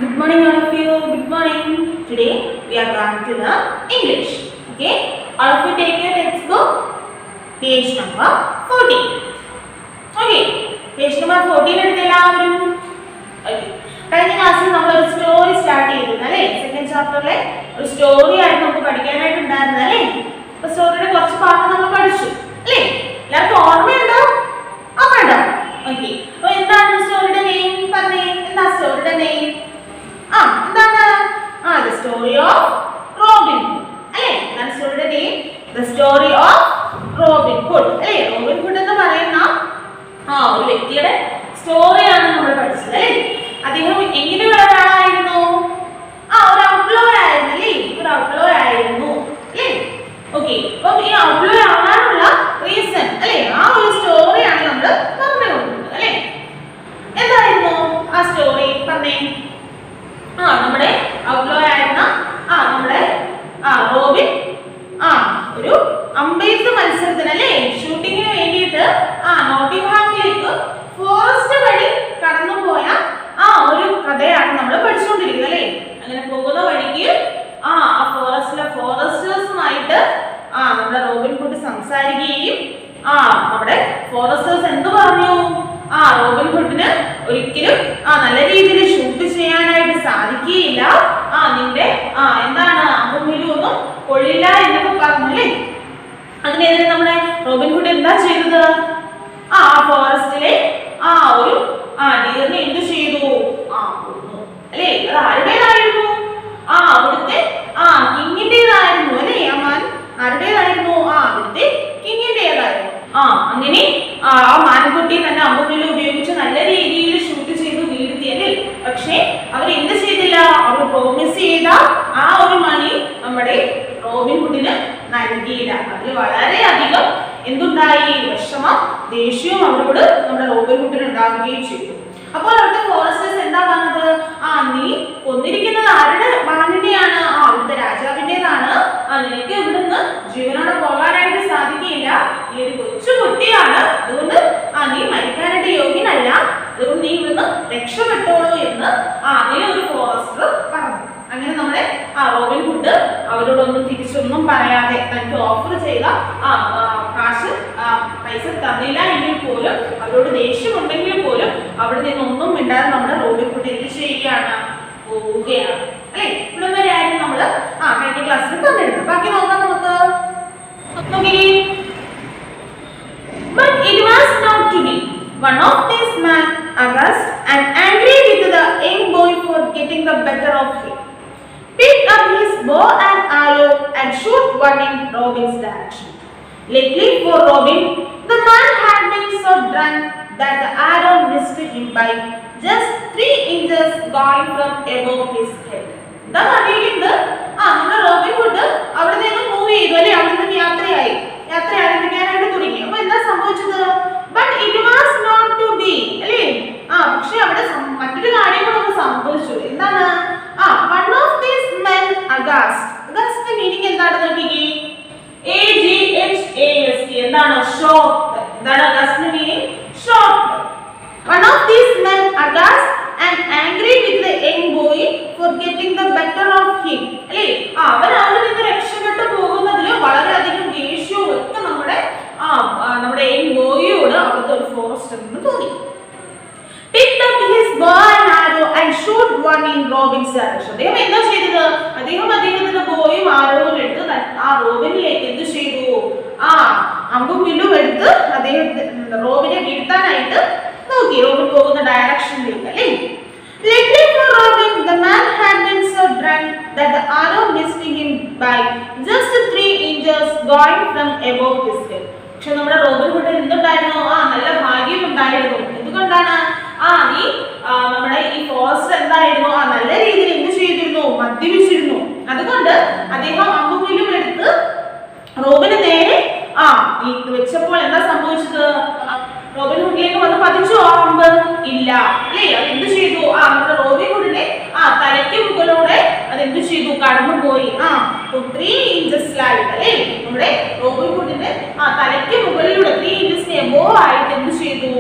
Good morning, all of you. Good morning. Today we are going to learn English. Okay. All of you take your textbook, page number 14. Okay. Page number 14 എടുത്തെല്ലാവരും. Okay. കഴിഞ്ഞ ക്ലാസ്സിൽ നമ്മൾ ഒരു story start ചെയ്തിരുന്നു അല്ലേ? Second ചാപ്റ്ററിലെ ഒരു story ആയിട്ട് നമുക്ക് പഠിക്കാനായിട്ട് ഉണ്ടായിരുന്നു അല്ലേ? അപ്പോൾ സ്റ്റോറിയുടെ കുറച്ച് പാർട്ട് നമ്മൾ പഠിച്ചു അല്ലേ? എല്ലാവർക്കും ഓർമ്മയുണ്ടോ? ഓർമ്മയുണ്ടോ? ഓക്കെ. അപ്പോൾ എന്താണ് സ്റ്റോറിയുടെ നെയിം? പറഞ്ഞേ. എന്താ സ്റ്റോറിയുടെ നെയിം? എന്താണ്? The story of Robin Hood. അല്ലേ? എന്താണ് സ്റ്റോറിയുടെ name? The story of Robin Hood. അല്ലേ? Robin Hood എന്ന് പറയുന്ന ഒരു വ്യക്തിയുടെ സ്റ്റോറിയാണ് നമ്മൾ പഠിച്ചത് അല്ലേ? അദ്ദേഹം എങ്ങനെയുള്ള ഒരാളായിരുന്നു? ഒരു ഔട്ട്ലോ ആയിരുന്നു അല്ലേ? ഒരു ഔട്ട്ലോ ആയിരുന്നു അല്ലേ? ഓക്കെ. അപ്പോൾ ഈ ഔട്ട്ലോ ആവാനുള്ള റീസൺ അല്ലേ? ആ ഒരു സ്റ്റോറിയാണ് നമ്മൾ പറഞ്ഞുകൊണ്ടിരുന്നത് അല്ലേ? എന്തായിരുന്നു ആ സ്റ്റോറി? പറഞ്ഞേ. നമ്മുടെ ഔട്ട്ലോ ആയിരുന്ന നമ്മുടെ റോബിൻ ഒരു അമ്പെയ്ത്ത് മത്സരത്തിന് അല്ലേ, ഷൂട്ടിങ്ങിന് വേണ്ടിയിട്ട് നോട്ടിംഗ്ഹാമിലേക്ക് ഫോറസ്റ്റ് വഴി കടന്നുപോയ ഒരു കഥയാണ് നമ്മൾ പഠിച്ചുകൊണ്ടിരിക്കുന്നത് അല്ലേ? അങ്ങനെ പോകുന്ന വഴിക്ക് ഫോറസ്റ്റിലെ ഫോറസ്റ്റേഴ്സുമായിട്ട് നമ്മുടെ റോബിൻ ഹുഡ് സംസാരിക്കുകയും നമ്മുടെ ഫോറസ്റ്റേഴ്സ് എന്ത് പറഞ്ഞു? റോബിൻ ഹുഡിന് ഒരിക്കലും നല്ല രീതിയിൽ ഷൂട്ട് ചെയ്യാനായിട്ട് സാധിക്കുകയില്ല, നിന്റെ എന്താണ് അമ്പുമിലൊന്നും കൊള്ളില്ല എന്നൊക്കെ പറഞ്ഞല്ലേ. അതിനെതിരെ നമ്മുടെ റോബിൻ ഹുഡ് എന്താ ചെയ്തത്? ഫോറസ്റ്റിലെ ഒരു ഡിയറിനെ എന്ത് ചെയ്തു? കൊന്നു അല്ലേ? അത് ആരുടേതായിരുന്നു? അവിടുത്തെ കിങ്ങിന്റേതായിരുന്നു അല്ലേ? മാൻ ആരുടേതായിരുന്നു? അവിടുത്തെ കിങ്ങിന്റേതായിരുന്നു. അങ്ങനെ മാൻകുട്ടി തന്നെ അമ്പുമില്ല ഉപയോഗിച്ച് നല്ല രീതിയിൽ ഷൂട്ട് ചെയ്തു വീഴ്ത്തി അല്ലേ? പക്ഷേ അവർ എന്ത് ചെയ്തില്ല? അവർ പ്രോമിസ് ചെയ്ത ഒരു മണി നമ്മുടെ റോബിൻ ഹുഡിന് നൽകിയില്ല. അതിൽ വളരെയധികം എന്തുണ്ടായി? വിഷമം, ദേഷ്യവും അവരോട് നമ്മുടെ റോബിൻ ഹുഡിന് ഉണ്ടാവുകയും ചെയ്തു. അപ്പോൾ അവിടുത്തെ ഫോറസ്റ്റേഴ്സ് എന്താ പറഞ്ഞത്? നീ കൊന്നിരിക്കുന്നത് ആരുടെ മാനിന്റെയാണ്? അവിടുത്തെ രാജാവിന്റേതാണ്. നിനക്ക് ഇവിടുന്ന് ജീവനോടെ പോകാനായിട്ട് സാധിക്കില്ല. നീ ഒരു കൊച്ചു കുട്ടിയാണ്, അതുകൊണ്ട് നീ മരിക്കാനായിട്ട് യോഗ്യനല്ല, അതുകൊണ്ട് നീ ഇവിടുന്ന് രക്ഷപ്പെട്ടോളൂ എന്ന് അതിലെ ഒരു ഫോറസ്റ്റർ പറഞ്ഞു. അങ്ങനെ നമ്മുടെ റോബിൻ ഹുഡ് അവരോടൊന്നും തിരിച്ചൊന്നും പറയാതെ തനിക്ക് ഓഫർ ചെയ്ത പൈസ തന്നില്ല എങ്കിൽ പോലും, അവരോട് ദേഷ്യമുണ്ടെങ്കിൽ പോലും അവിടെ നിന്നൊന്നും മിണ്ടാതെ നമ്മുടെ റോബിൻ ഹുഡ് എന്ത് ചെയ്യുകയാണ്? പോവുകയാണ് അല്ലെ? ഇവിടെ വരെയായിരുന്നു നമ്മള് കഴിഞ്ഞ ക്ലാസ്സിൽ പറഞ്ഞെടുത്തത്. ബാക്കി നോക്കാം നമുക്ക്. But it was not to be. One of these men, August, and angry with the young boy for getting the better of him, picked up his bow and arrow and shot one in Robin's direction. Luckily for Robin, the man had been so drunk that the arrow missed him by just 3 inches, going from above his head. The അറിയിക്കുന്നത് നമ്മുടെ Robin hood അവിടെ നിന്ന് move ചെയ്തു അല്ലേ? അവിടെ നിന്ന് യാത്ര ആരംഭിക്കാനായിട്ട് തുടങ്ങി. അപ്പൊ എന്താ സംഭവിച്ചത്? But it was not to be അല്ലേ? പക്ഷെ അവിടെ മറ്റൊരു കാര്യം കൂടെ സംഭവിച്ചു. എന്താണ്? One of these men, aghast. അഗാസ്റ്റിന്റെ മീനിങ് എന്താണെന്ന് നോക്കിക്കേ. AGHAST. എന്താണ്? ഷോക്ക്ഡ്. എന്താണ് അഗാസ്റ്റിന്റെ meaning? Shocked. One of these men, August, and angry with the young boy for getting the better of him. അല്ലേ? അവൻ അവിടെ നിന്ന് രക്ഷപ്പെട്ടു പോകുന്നതിൽ വളരെയധികം ദേഷ്യവും ഒക്കെ നമ്മുടെ യങ് ബോയിയോട് അവിടുത്തെ ഒരു ഫോറസ്റ്ററിന് തോന്നി. Picked up his bow and arrow and shot one in Robin's direction. അദ്ദേഹം എന്താ ചെയ്തത്? അദ്ദേഹത്തിന്റെ ബോയും ആരോവും എടുത്ത് റോബിനിലേക്ക് എന്ത് ചെയ്തു? അമ്പും വില്ലും എടുത്ത് റോബിനെ വീഴ്ത്താനായിട്ട് നോക്കി. റോബിൻ പോകുന്ന ഡയറക്ഷനിലേക്ക് അല്ലേ? Luckily for Robin, the man had been so drunk that the arrow missed him by just 3 inches, going from above his head. പക്ഷെ നമ്മുടെ റോബിൻ ഹുഡ് എന്തുണ്ടായിരുന്നു? നല്ല ഭാഗ്യം ഉണ്ടായിരുന്നു. എന്തുകൊണ്ടാണ്? നമ്മുടെ ഈ ഫോറസ്റ്റ് എന്തായിരുന്നു? നല്ല രീതിയിൽ എന്ത് ചെയ്തിരുന്നു? മദ്യപിച്ചിരുന്നു. അതുകൊണ്ട് അദ്ദേഹം അമ്പും വില്ലും എടുത്ത് റോബിന് നേരെ വെച്ചപ്പോൾ എന്താ സംഭവിച്ചത്? റോബിൻ ഹുഡിലേക്ക് വന്ന് പതിച്ചു അമ്പ്? ഇല്ല അല്ലേ? അത് എന്ത് ചെയ്തു? നമ്മുടെ റോബിൻ ഹുഡിന്റെ തലയ്ക്ക് മുകളിലൂടെ അതെന്ത് ചെയ്തു? കടന്നുപോയി. 3 inches അല്ലേ? നമ്മുടെ റോബിൻ ഹുഡിന്റെ തലയ്ക്ക് മുകളിലൂടെ 3 inches എബോ ആയിട്ട് എന്ത് ചെയ്തു?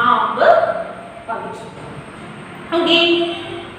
അമ്പ് പതിച്ചു. Okay.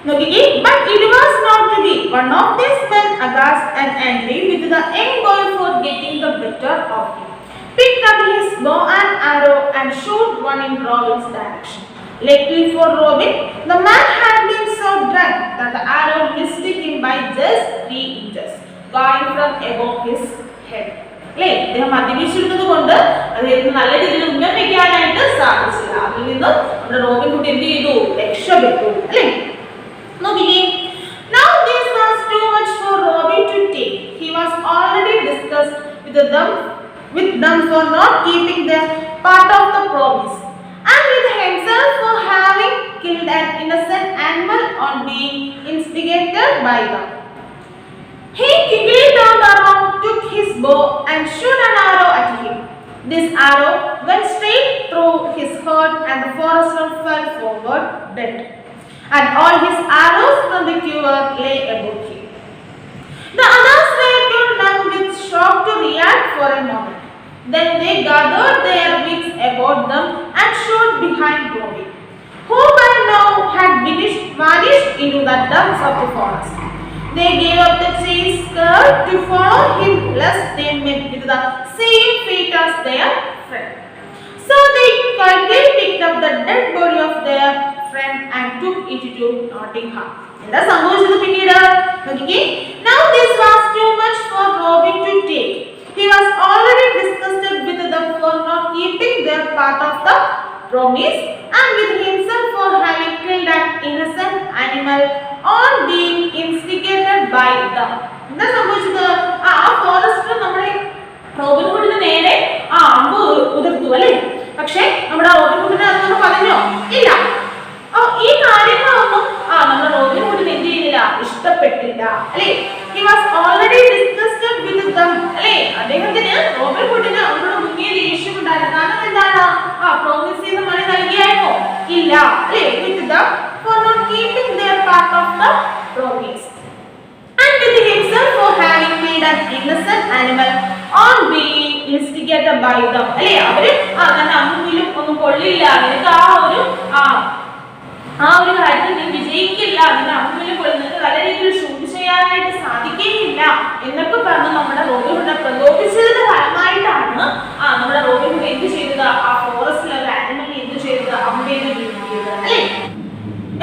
നോക്കിക്കേ, but it was not to be. One of these men, aghast and angry with the young boy for getting the better of him, picked up his bow and arrow and shot one in Robin's direction. Luckily for Robin, the man had been so drunk that the arrow missed him by just 3 inches, going from above his head. അല്ലേ, അദ്ദേഹം മദ്യപിച്ചിരുന്നത് കൊണ്ട് അദ്ദേഹത്തിന് നല്ല രീതിയിൽ ഉന്നം വയ്ക്കാനായിട്ട് സാധിച്ചില്ല. അതിൽ നിന്ന് നമ്മുടെ റോബിൻ ഹുഡ് എന്ത് ചെയ്തു? രക്ഷപ്പെട്ടു. അല്ലേ, നോക്കിക്കേ, now this was too much for Robin to take. He was already discussed with them for not keeping their part of the promise, and with himself for having killed an innocent animal on being instigated by them. He quickly turned around, took his bow and shot an arrow at him. This arrow went straight through his heart and the forester fell forward dead, and all his arrows from the quiver lay about him. The others were too numb with shock to react for a moment. Then they gathered their wits about them and shot behind Robin, who by now had vanished into the depths of the forest. They gave up the chase to follow him lest they met with the same fate as their friend. So they quietly picked up the dead body of their friend and took it to Nottingham. എന്താ സംഭവിച്ചത് പിന്നീട്? നോക്കിക്കേ, now this was too much for Robin to take. He was already disgusted with them for not keeping their part of the promise, and with himself for having killed an innocent animal on being instigated by them. എന്താ സംഭവിച്ചത്? ആ forester നമ്മുടെ Robin ഹുഡിന് നേരെ അമ്പ് ഉതിർത്തു അല്ലേ. പക്ഷെ നമ്മുടെ Robin ഹുഡിന് അതൊന്നും പറഞ്ഞോ? ഇല്ല. ഈ കാര്യങ്ങളൊന്നും നമ്മുടെ റോബിൻ ഹുഡിന് എന്ത് ചെയ്തില്ല? ഇഷ്ടപ്പെട്ടില്ല അല്ലേ. He was already disgusted with them അല്ലേ. അദ്ദേഹത്തിന് റോബിൻ ഹുഡിന് അവരോട് മുന്നേ ദേഷ്യം ഉണ്ടായിരുന്നു. കാരണം എന്താണ്? പ്രോമിസ് ചെയ്ത മണി നൽകിയായിരുന്നോ? ഇല്ല അല്ലേ. With them for not keeping their part of the promise, and with himself for having killed an innocent animal on being instigated by them അല്ലേ. അവര് തന്നെ അമ്മിലും ഒന്നും കൊള്ളില്ല, നിനക്ക് ആ ഒരു കാര്യത്തിൽ നീ വിജയിക്കില്ല, അതിന് അമ്മിലും കൊള്ളുന്നത് നല്ല രീതിയിൽ ഷൂട്ട് ചെയ്യാനായിട്ട് സാധിക്കുകയില്ല എന്നൊക്കെ പറഞ്ഞ് നമ്മുടെ റോബിൻ ഹുഡിനെ പ്രലോഭിച്ചതിന്റെ ഫലമായിട്ടാണ് നമ്മുടെ റോബിൻ ഹുഡ് എന്ത് ചെയ്തത്? ആ ഫോറസ്റ്റിലെ ഒരു ആനിമലിനെ എന്ത് ചെയ്തത്? അമ്പേത് വീഴ്ത്തിയത് അല്ലേ.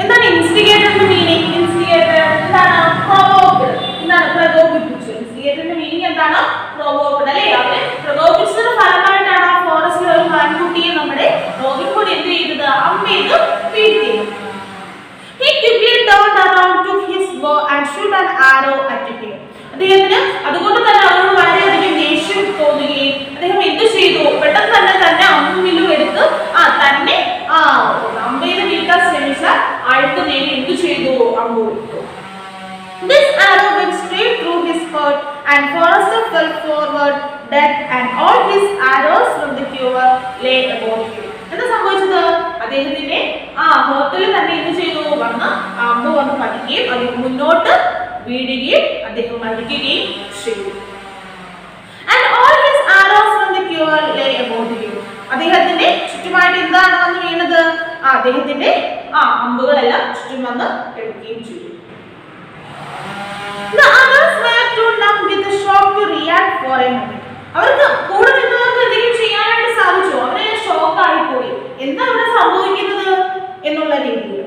എന്താണ് ഇൻസ്റ്റിഗേറ്ററിന്റെ മീനിങ്? ഇൻസ്റ്റിഗേറ്റർ എന്താണ്? പ്രൊവോക്ഡ്. എന്താണ്? പ്രകോപിപ്പിച്ചു. ഇൻസ്റ്റിഗേറ്ററിന്റെ മീനിങ് എന്താണ്? പ്രൊവോക്ഡ് അല്ലേ. അവരെ പ്രകോപിച്ചതിന്റെ ഫലമായിട്ടാണ് ആ ഫോറസ്റ്റിലെ ഒരു ആൺകുട്ടിയെ നമ്മുടെ റോബിൻ ഹുഡ് എന്ത് ചെയ്തത്? അമ്പേത് വീഴ്ത്തിയത്. He quickly turned around, took his bow and shot an arrow at him. അദ്ദേഹത്തിന് അതുകൊണ്ട് തന്നെ അവരോട് വളരെയധികം ദേഷ്യം തോന്നുകയും അദ്ദേഹം എന്ത് ചെയ്തു? പെട്ടെന്ന് തന്നെ അമ്മിലും എടുത്ത് തന്നെ അമ്പയിൽ വീഴ്ത്താൻ ശ്രമിച്ച ആൾക്ക് നേരെ എന്ത് ചെയ്തു? അമ്പ് കൊടുത്തു. This arrow went straight through his heart and forester fell forward dead, and all his arrows from the quiver lay about him. എന്താ സംഭവിച്ചത്? അദ്ദേഹത്തിന്റെ ഹേർട്ടിൽ തന്നെ എന്ത് ചെയ്തു? അമ്പ് വന്ന് പതിക്കുകയും അദ്ദേഹം മുന്നോട്ട് വീഴുകയും അദ്ദേഹം മരിക്കുകയും ചെയ്തു. And all his arrows from the quiver lay about him. അദ്ദേഹത്തിന്റെ ചുറ്റുമായിട്ട് എന്താണ് വന്ന് വീണത്? അദ്ദേഹത്തിന്റെ അമ്പുകളെല്ലാം ചുറ്റും വന്ന് എടുക്കുകയും ചെയ്തു. The others were too numb with the shock to react for a moment. അവർക്ക് കൂടെ നിന്നവർക്ക് എന്തെങ്കിലും ചെയ്യാനായിട്ട് സാധിച്ചു? അവരെ ഷോക്ക് ആയിപ്പോയി. എന്താ അവിടെ സംഭവിക്കുന്നത് എന്നുള്ള രീതിയിൽ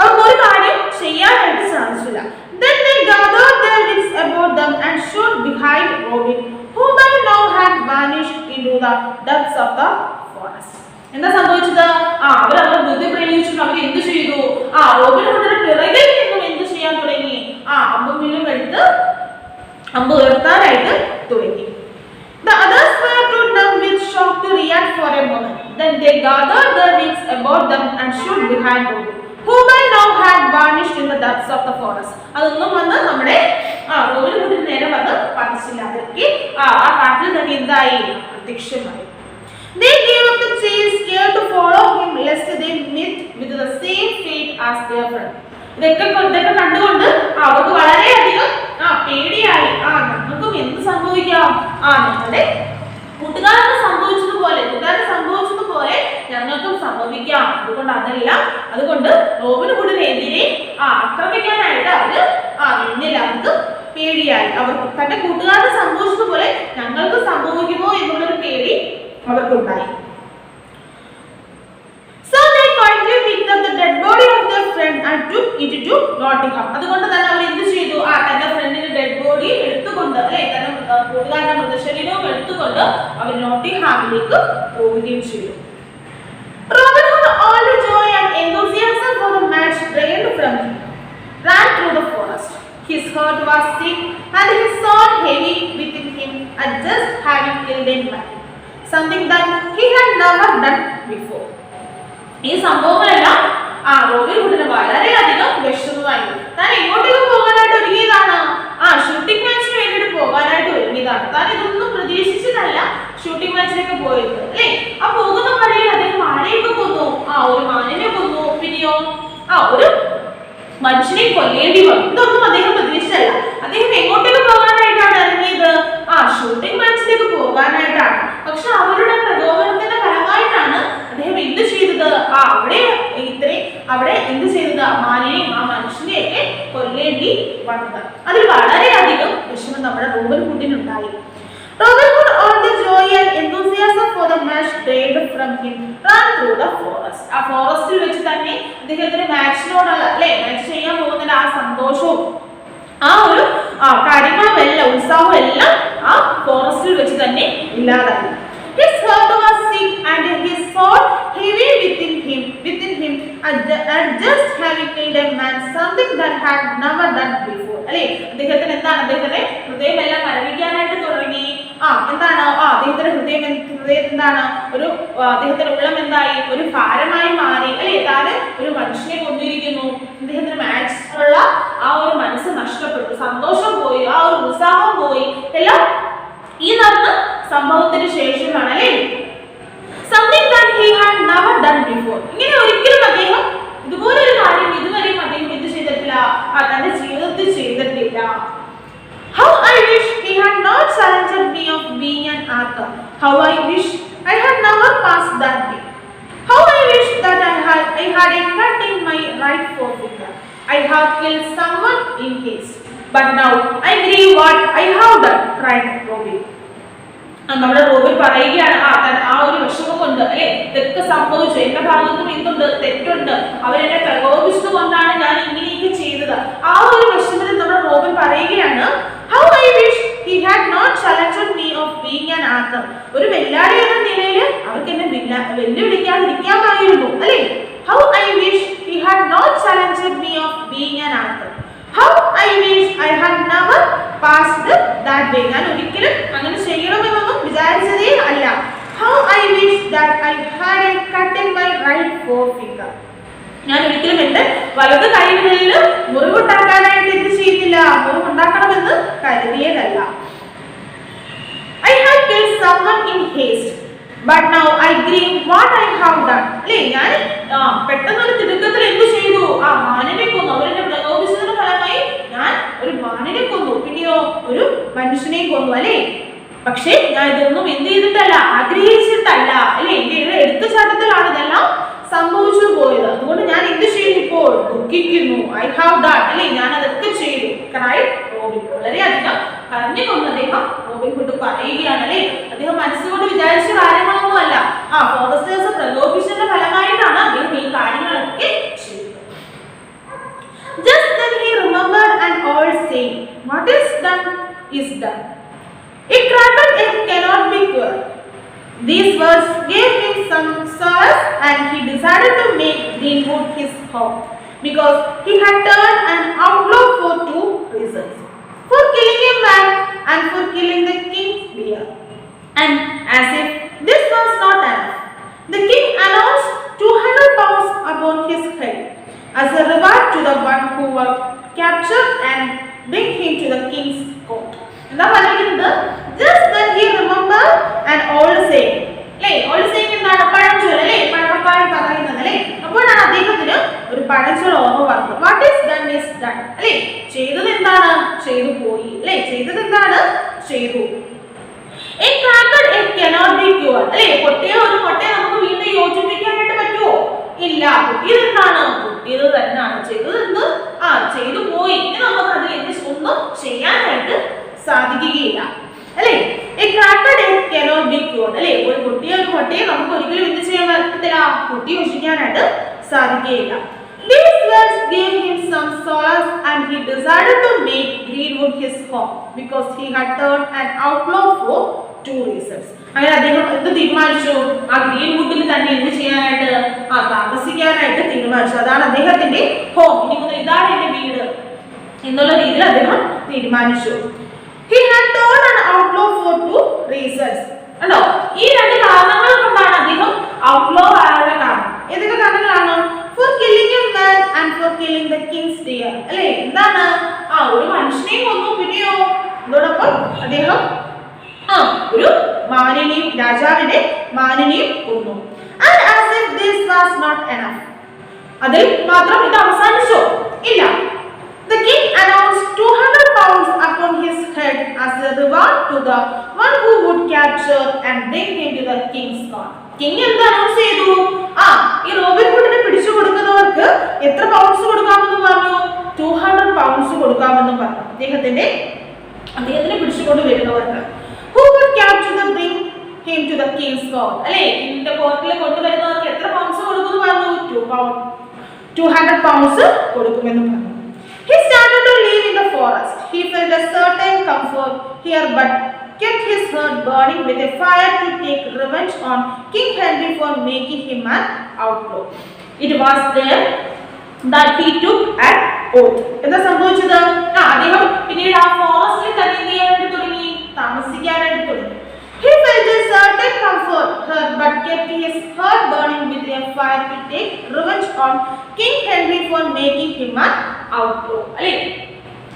അവർക്ക് ഒരു കാര്യം ചെയ്യാനായിട്ട് സാധിച്ചില്ല. Then they gathered their wits about them and shot behind Robin, who by now had vanished into the depths of the forest. എന്താ സംഭവിച്ചത്? അവരവരുടെ ബുദ്ധി പ്രയോഗിച്ചിട്ട് അവർ എന്ത് ചെയ്തു? റോബിൻ ഹുഡിന്റെ പിറകിൽ നിന്നും എന്ത് ചെയ്യാൻ തുടങ്ങി? അമ്പും വില്ലും എടുത്ത് അമ്പ് ഉയർത്താനായിട്ട് തുടങ്ങി. The others were too numb with shock to react for a moment. Then they gathered their wits about them and shot behind Robin, who by now had vanished in the depths of the forest. അതൊന്നും വന്ന് നമ്മുടെ Robin ഹുഡിന് നേരെ വന്ന് പതിച്ചില്ല. അതൊക്കെ കാട്ടിൽ തന്നെ എന്തായി? പ്രത്യക്ഷമായി. They gave up the chase, scared to follow him lest they meet with the same fate as their friend. ഇതൊക്കെ കണ്ടുകൊണ്ട് അവർക്ക് വളരെയധികം പേടിയായി. ഞങ്ങൾക്കും എന്ത് സംഭവിക്കാം? ഞങ്ങളുടെ കൂട്ടുകാരന് സംഭവിച്ചതുപോലെ ഞങ്ങൾക്കും സംഭവിക്കാം. അതുകൊണ്ട് റോബിൻ ഹുഡിനെതിരെ അവർക്ക് പേടിയായി. അവർക്ക് തന്റെ കൂട്ടുകാരന് സംഭവിച്ചതുപോലെ ഞങ്ങൾക്ക് സംഭവിക്കുമോ എന്നുള്ളൊരു പേടി അവർക്കുണ്ടായി. So they quietly picked up the dead body of their friend and took it to Nottingham. അതുകൊണ്ട് തന്നെ അവർ എന്ത് ചെയ്തു? തന്റെ ഫ്രണ്ടിന്റെ ഡെഡ് ബോഡി എടുത്തുകൊണ്ട് അല്ലെ തന്റെ കൂട്ടുകാരന്റെ മൃതശരീരവും എടുത്തുകൊണ്ട് അവർ നോട്ടിംഗ്ഹാമിലേക്ക് പോവുകയും ചെയ്തു. Robin Hood, all the joy and enthusiasm for the match drained from him, ran through the forest. His heart was sick and his soul heavy within him at just having killed a man, something that he had never done before. ഈ സംഭവങ്ങളെല്ലാം Robin ഹുഡിന് വളരെയധികം വിഷമമായിരുന്നു. താൻ എങ്ങോട്ടേക്ക് പോകാനായിട്ട് ഒരുങ്ങിയതാണ്? Shooting മാച്ചിന് വേണ്ടിയിട്ട് പോകാനായിട്ട് ഒരുങ്ങിയതാണ്. താൻ ഇതൊന്നും പ്രതീക്ഷിച്ചിട്ടല്ല shooting മാച്ചിലേക്ക് പോയത് അല്ലേ. ആ പോകുന്ന വഴിയിൽ അദ്ദേഹം ആരെയൊക്കെ കൊന്നു? ഒരു മാനിനെ കൊന്നു. പിന്നെയോ ഒരു മനുഷ്യനെ കൊല്ലേണ്ടി വന്നു. ഇതൊന്നും അദ്ദേഹം പ്രതീക്ഷിച്ചല്ല. അദ്ദേഹം എങ്ങോട്ടേക്ക് പോകാനായിട്ടാണ് ഇറങ്ങിയത്? ഷൂട്ടിംഗ് മാച്ചിലേക്ക് പോകാനായിട്ടാണ്. പക്ഷെ അവരുടെ പ്രകോപനത്തിന്റെ ഫലമായിട്ടാണ് അദ്ദേഹം എന്ത് ചെയ്തത്? അവിടെ എന്ത് ചെയ്തത്? മാനിനെയും മനുഷ്യനെയൊക്കെ കൊല്ലേണ്ടി വന്നത്. അതിൽ വളരെയധികം വിഷമം നമ്മുടെ Robin ഹുഡിനുണ്ടായി. Robin Hood, all the joy and enthusiasm for the match drained from him, ran through the forest. ആ ഫോറസ്റ്റിൽ വെച്ച് തന്നെ അദ്ദേഹത്തിന് മാച്ചിനോടുള്ള മാച്ച് ചെയ്യാൻ പോകുന്ന ആ സന്തോഷവും ഒരു കാര്യങ്ങളും എല്ലാം ഉത്സാഹവും എല്ലാം ആ ഫോറസ്റ്റിൽ വെച്ച് തന്നെ ഇല്ലാതായി. His heart was sick and his soul heavy within him at just having killed a man, something that had never done before. അല്ലേ, അദ്ദേഹത്തിന് എന്താണ്? അദ്ദേഹത്തിന്റെ ഹൃദയം എല്ലാം മരവിക്കാനായിട്ട് തുടങ്ങി. എന്താണ്? അദ്ദേഹത്തിന്റെ ഹൃദയം എന്താണ്? അദ്ദേഹത്തിന്റെ ഉള്ളം എന്തായി? ഒരു ഭാരമായി മാറി. അല്ലെ, താന് ഒരു മനുഷ്യനെ കൊന്നിരിക്കുന്നു. അദ്ദേഹത്തിന് മാച്ചിലുള്ള ഒരു മനസ്സ് നഷ്ടപ്പെട്ടു. സന്തോഷം പോയി, ഒരു ഉത്സാഹം പോയി. എല്ലാം ഈ നടന്ന സംഭവത്തിന് ശേഷമാണ് അല്ലേ. Something that he had never done before. ഇങ്ങനെ ഒരിക്കലും അദ്ദേഹം ഇതുപോലൊരു കാര്യം ഇതുവരെയും അദ്ദേഹം എന്ത് ചെയ്തിട്ടില്ല? തന്റെ ജീവിതത്തിൽ ചെയ്തിട്ടില്ല. How I wish he had not challenged me of being an Arthur. How I wish I had never passed that way. How I wish that I had a cut in my right forefinger. I have killed someone in haste. But now I grieve what I have done, cried Robin. നമ്മുടെ Robin പറയുകയാണ് ഒരു വിഷമം കൊണ്ട് അല്ലെ, ഇതൊക്കെ സംഭവിച്ചു, എന്റെ ഭാഗത്തും എന്തുണ്ട്? തെറ്റുണ്ട്. അവരെന്നെ പ്രകോപിച്ചത് കൊണ്ടാണ് ഞാൻ ഇങ്ങനെയൊക്കെ ചെയ്തത്. ഒരു വിഷമത്തിൽ നമ്മുടെ റോബിൻ പറയുകയാണ്, How I wish he had not challenged me of being an Arthur. ഒരു വെല്ലാളി എന്ന നിലയിൽ അവർക്ക് എന്നെ വെല്ലുവിളിക്കാതിരിക്കാമായിരുന്നു അല്ലെ. How I wish he had not challenged me of being an Arthur. How I wish I had never passed that way. ഞാൻ ഒരിക്കലും അങ്ങനെ ചെയ്യണമെന്നൊന്നും വിചാരിച്ചതേ അല്ല. How I wish that I had a cut in my right forefinger. ഞാൻ ഒരിക്കലും എന്റെ വലത് കൈവിരലിൽ മുറിവുണ്ടാക്കാനായിട്ട് എന്ത് ചെയ്യുന്നില്ല? മുറിവുണ്ടാക്കണമെന്ന് കരുതിയതല്ല. I have killed someone in haste. But now I grieve what I have done. അല്ലേ, ഞാൻ പെട്ടെന്നൊരു തിടുക്കത്തിൽ എന്ത് ചെയ്തു? മാനിനെ കൊന്നു. അവരെന്നെ പ്രകോപിച്ചതിന്റെ ഫലമായി ഞാൻ ഒരു മാനിനെ കൊന്നു. പിന്നെയോ ഒരു മനുഷ്യനെ കൊന്നു അല്ലേ. പക്ഷേ ഞാൻ ഇതൊന്നും എന്ത് ചെയ്തിട്ടല്ല, ആഗ്രഹിച്ചിട്ടല്ല അല്ലെ. എന്റെ എടുത്തുചാട്ടത്തിലാണ് ഇതെല്ലാം സംഭവിച്ചു പോയത്. അതുകൊണ്ട് ഞാൻ എന്ത് ചെയ്യുന്നു? ഇപ്പോൾ ദുഃഖിക്കുന്നു. I have done അല്ലെ, ഞാൻ അതൊക്കെ ചെയ്തു. റോബിൻ വളരെയധികം കരഞ്ഞുകൊണ്ട് അദ്ദേഹം റോബിൻ ഹുഡ് പറയുകയാണ് അല്ലെ. അദ്ദേഹം മനസ്സുകൊണ്ട് വിചാരിച്ച കാര്യങ്ങളൊന്നും അല്ല. ഫോറസ്റ്റേഴ്സ് പ്രകോപിച്ചതിന്റെ ഫലമായിട്ടാണ് അദ്ദേഹം ഈ കാര്യങ്ങളൊക്കെ ചെയ്തത്. Just then he remembered an old saying, what is done is done. A cracked egg cannot be cured. These words gave him some solace and he decided to make Greenwood his home, because he had turned an outlaw for two reasons: for killing a man and for killing the king's deer. And as if this was not enough, the king announced 200 pounds upon his head as a reward to the one who was captured and bring him to the king's court. എന്താ പറയുന്നത്? Just then he remembered an old saying. അല്ലേ, old saying എന്താണ്? പഴഞ്ചൊല്ല് അല്ലേ, പഴമക്കാരൻ പറയുന്നത് അല്ലേ. അപ്പോഴാണ് അദ്ദേഹത്തിന് ഒരു പഴഞ്ചൊല്ല് ഓർമ്മ വന്നത്. What is done is done. അല്ലേ, ചെയ്തത് എന്താണ്? ചെയ്തു പോയി അല്ലേ. ചെയ്തത് എന്താണ്? ചെയ്തു. A cracked egg cannot be cured. അല്ലേ, പൊട്ടിയ ഒരു മുട്ടയെ നമുക്ക് വീണ്ടും യോജിപ്പിക്കാനായിട്ട് പറ്റുമോ? ഇല്ല. പൊട്ടിയത് എന്താണ്? പൊട്ടിയത് തന്നെയാണ്. ചെയ്തത് എന്ത്? ചെയ്തു പോയി. ഇനി നമുക്ക് അതിൽ ഒന്നും സാധിക്കുകയില്ല അല്ലേ. A cracked egg cannot be cured അല്ലേ. ഒരു മുട്ടയെ നമുക്ക് ഒരിക്കലും എന്ത് ചെയ്യാൻ പറ്റത്തില്ല, കുത്തി യോജിക്കാനായിട്ട് സാധിക്കുകയില്ല. These words gave him some solace and he decided to make Greenwood his home because he had turned an outlaw for 2 reasons. അങ്ങനെ അദ്ദേഹം എന്ത് തീരുമാനിച്ചു, ആ ഗ്രീൻവുഡിൽ തന്നെ എന്ത് ചെയ്യാനായിട്ട്, താമസിക്കാനായിട്ട് തീരുമാനിച്ചു. അതാണ് അദ്ദേഹത്തിന്റെ ഹോം. ഇനി മുതൽ ഇതാണ് എന്റെ വീട് എന്നുള്ള രീതിയിൽ അദ്ദേഹം തീരുമാനിച്ചു. He had turned an outlaw for 2 reasons. കണ്ടോ, ഈ 2 കാരണങ്ങൾ കൊണ്ടാണ് അദ്ദേഹം ഔട്ട്ലോ ആകാനുള്ള കാരണം. ഏതൊക്കെ കാരണങ്ങളാണ്? For killing a man and for killing the king's deer അല്ലേ. എന്താണ്, ഒരു മനുഷ്യനെ കൊന്നു, പിന്നെയോ അതോടൊപ്പം അദ്ദേഹം ഒരു മാനിനെയും, രാജാവിന്റെ മാനിനെയും കൊന്നു. And as if this was not enough, അതിൽ മാത്രം ഇത് അവസാനിച്ചോ? ഇല്ല. The king announced 200 pounds upon his head as a reward to the one who would capture and bring him to the king's court. King എന്ത് announce ചെയ്തു? ഈ Robin ഹുഡിനെ പിടിച്ചു കൊടുക്കുന്നവർക്ക് എത്ര pounds കൊടുക്കാമെന്ന് പറഞ്ഞു? 200 പൗണ്ട്സ് കൊടുക്കാമെന്ന് പറഞ്ഞു. അദ്ദേഹത്തിനെ പിടിച്ചുകൊണ്ട് വരുന്നവർക്ക്. Who would capture the bring him to the king's court അല്ലേ. കിങ്ങിന്റെ കോർട്ടിൽ കൊണ്ടുവരുന്നവർക്ക് എത്ര പൗണ്ട്സ് കൊടുക്കുമെന്ന് പറഞ്ഞു? 200 പൗണ്ട്സ് കൊടുക്കുമെന്ന് പറഞ്ഞു. He started to live in the forest. He felt a certain comfort here, but kept his heart burning with a fire to take revenge on King Henry for making him an outlaw. It was there that he took an oath. എന്താ സംഭവിച്ചത്? അദ്ദേഹം പിന്നീട് ആ ഫോറസ്റ്റിൽ തന്നെ എന്ത് ചെയ്യാനായിട്ട് തുടങ്ങി? താമസിക്കാനായിട്ട് തുടങ്ങി. He felt a certain comfort here, but kept his heart burning with a fire to take revenge on King Henry for making him an outlaw. അല്ലേ,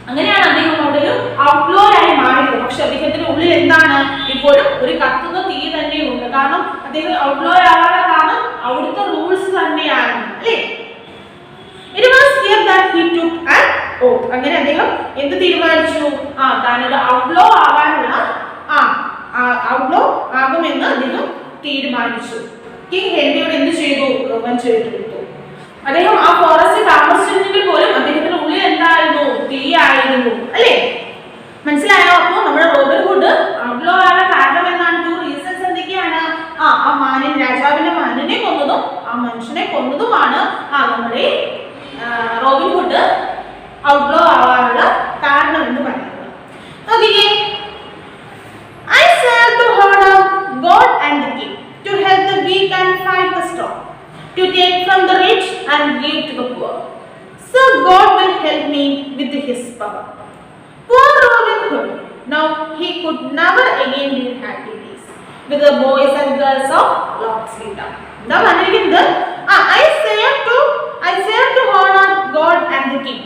അങ്ങനെയാണ് അദ്ദേഹം അവിടെ ഒരു ഔട്ട്ലോ ആയി മാറിയത്. പക്ഷെ അദ്ദേഹത്തിന്റെ ഉള്ളിൽ എന്താണ്? ഇപ്പോഴും ഒരു കത്തുന്ന തീ തന്നെയുണ്ട്. കാരണം അദ്ദേഹം ഔട്ട്ലോ ആകാനുള്ള കാരണം അവിടുത്തെ റൂൾസ് തന്നെയാണ് അല്ലേ. It was here that he took an oath. അങ്ങനെ അദ്ദേഹം എന്ത് തീരുമാനിച്ചു? താനൊരു ഔട്ട്ലോ ആകാനുള്ള ഔട്ട്ലോ ആകുമെന്ന് അദ്ദേഹം തീരുമാനിച്ചു. കിങ് ഹെൻറിയോട് എന്ത് ചെയ്തു? റിവഞ്ച് ചെയ്തെടുത്തു. അദ്ദേഹം ആ ഫോറസ്റ്റ് താമസിച്ചിരുന്നെങ്കിൽ പോലും അദ്ദേഹത്തിന്റെ ഉള്ളിൽ എന്തായിരുന്നു? തീയായിരുന്നു അല്ലേ. മനസ്സിലായോ? അപ്പോ നമ്മുടെ റോബിൻ ഹുഡ് ഔട്ട്ലോ ആകാൻ കാരണം എന്താണ്? 2 റീസൺസ് എന്തൊക്കെയാണ്? ആ മാനിൻ, രാജാവിന്റെ മാനിനെ കൊന്നതും ആ മനുഷ്യനെ കൊന്നതുമാണ് നമ്മുടെ റോബിൻ ഹുഡ് ഔട്ട്ലോ ആവാനുള്ള കാരണം എന്ന് പറയുന്നത്. നോക്കിക്കേ, I serve to honor God and the king, to help the weak and fight the strong, to take from the rich and give to the poor. So God will help me with his power. Poor Robin Hood, now he could never again live happy days with the boys and girls of Locksley Town. Now I serve to honor God and the king.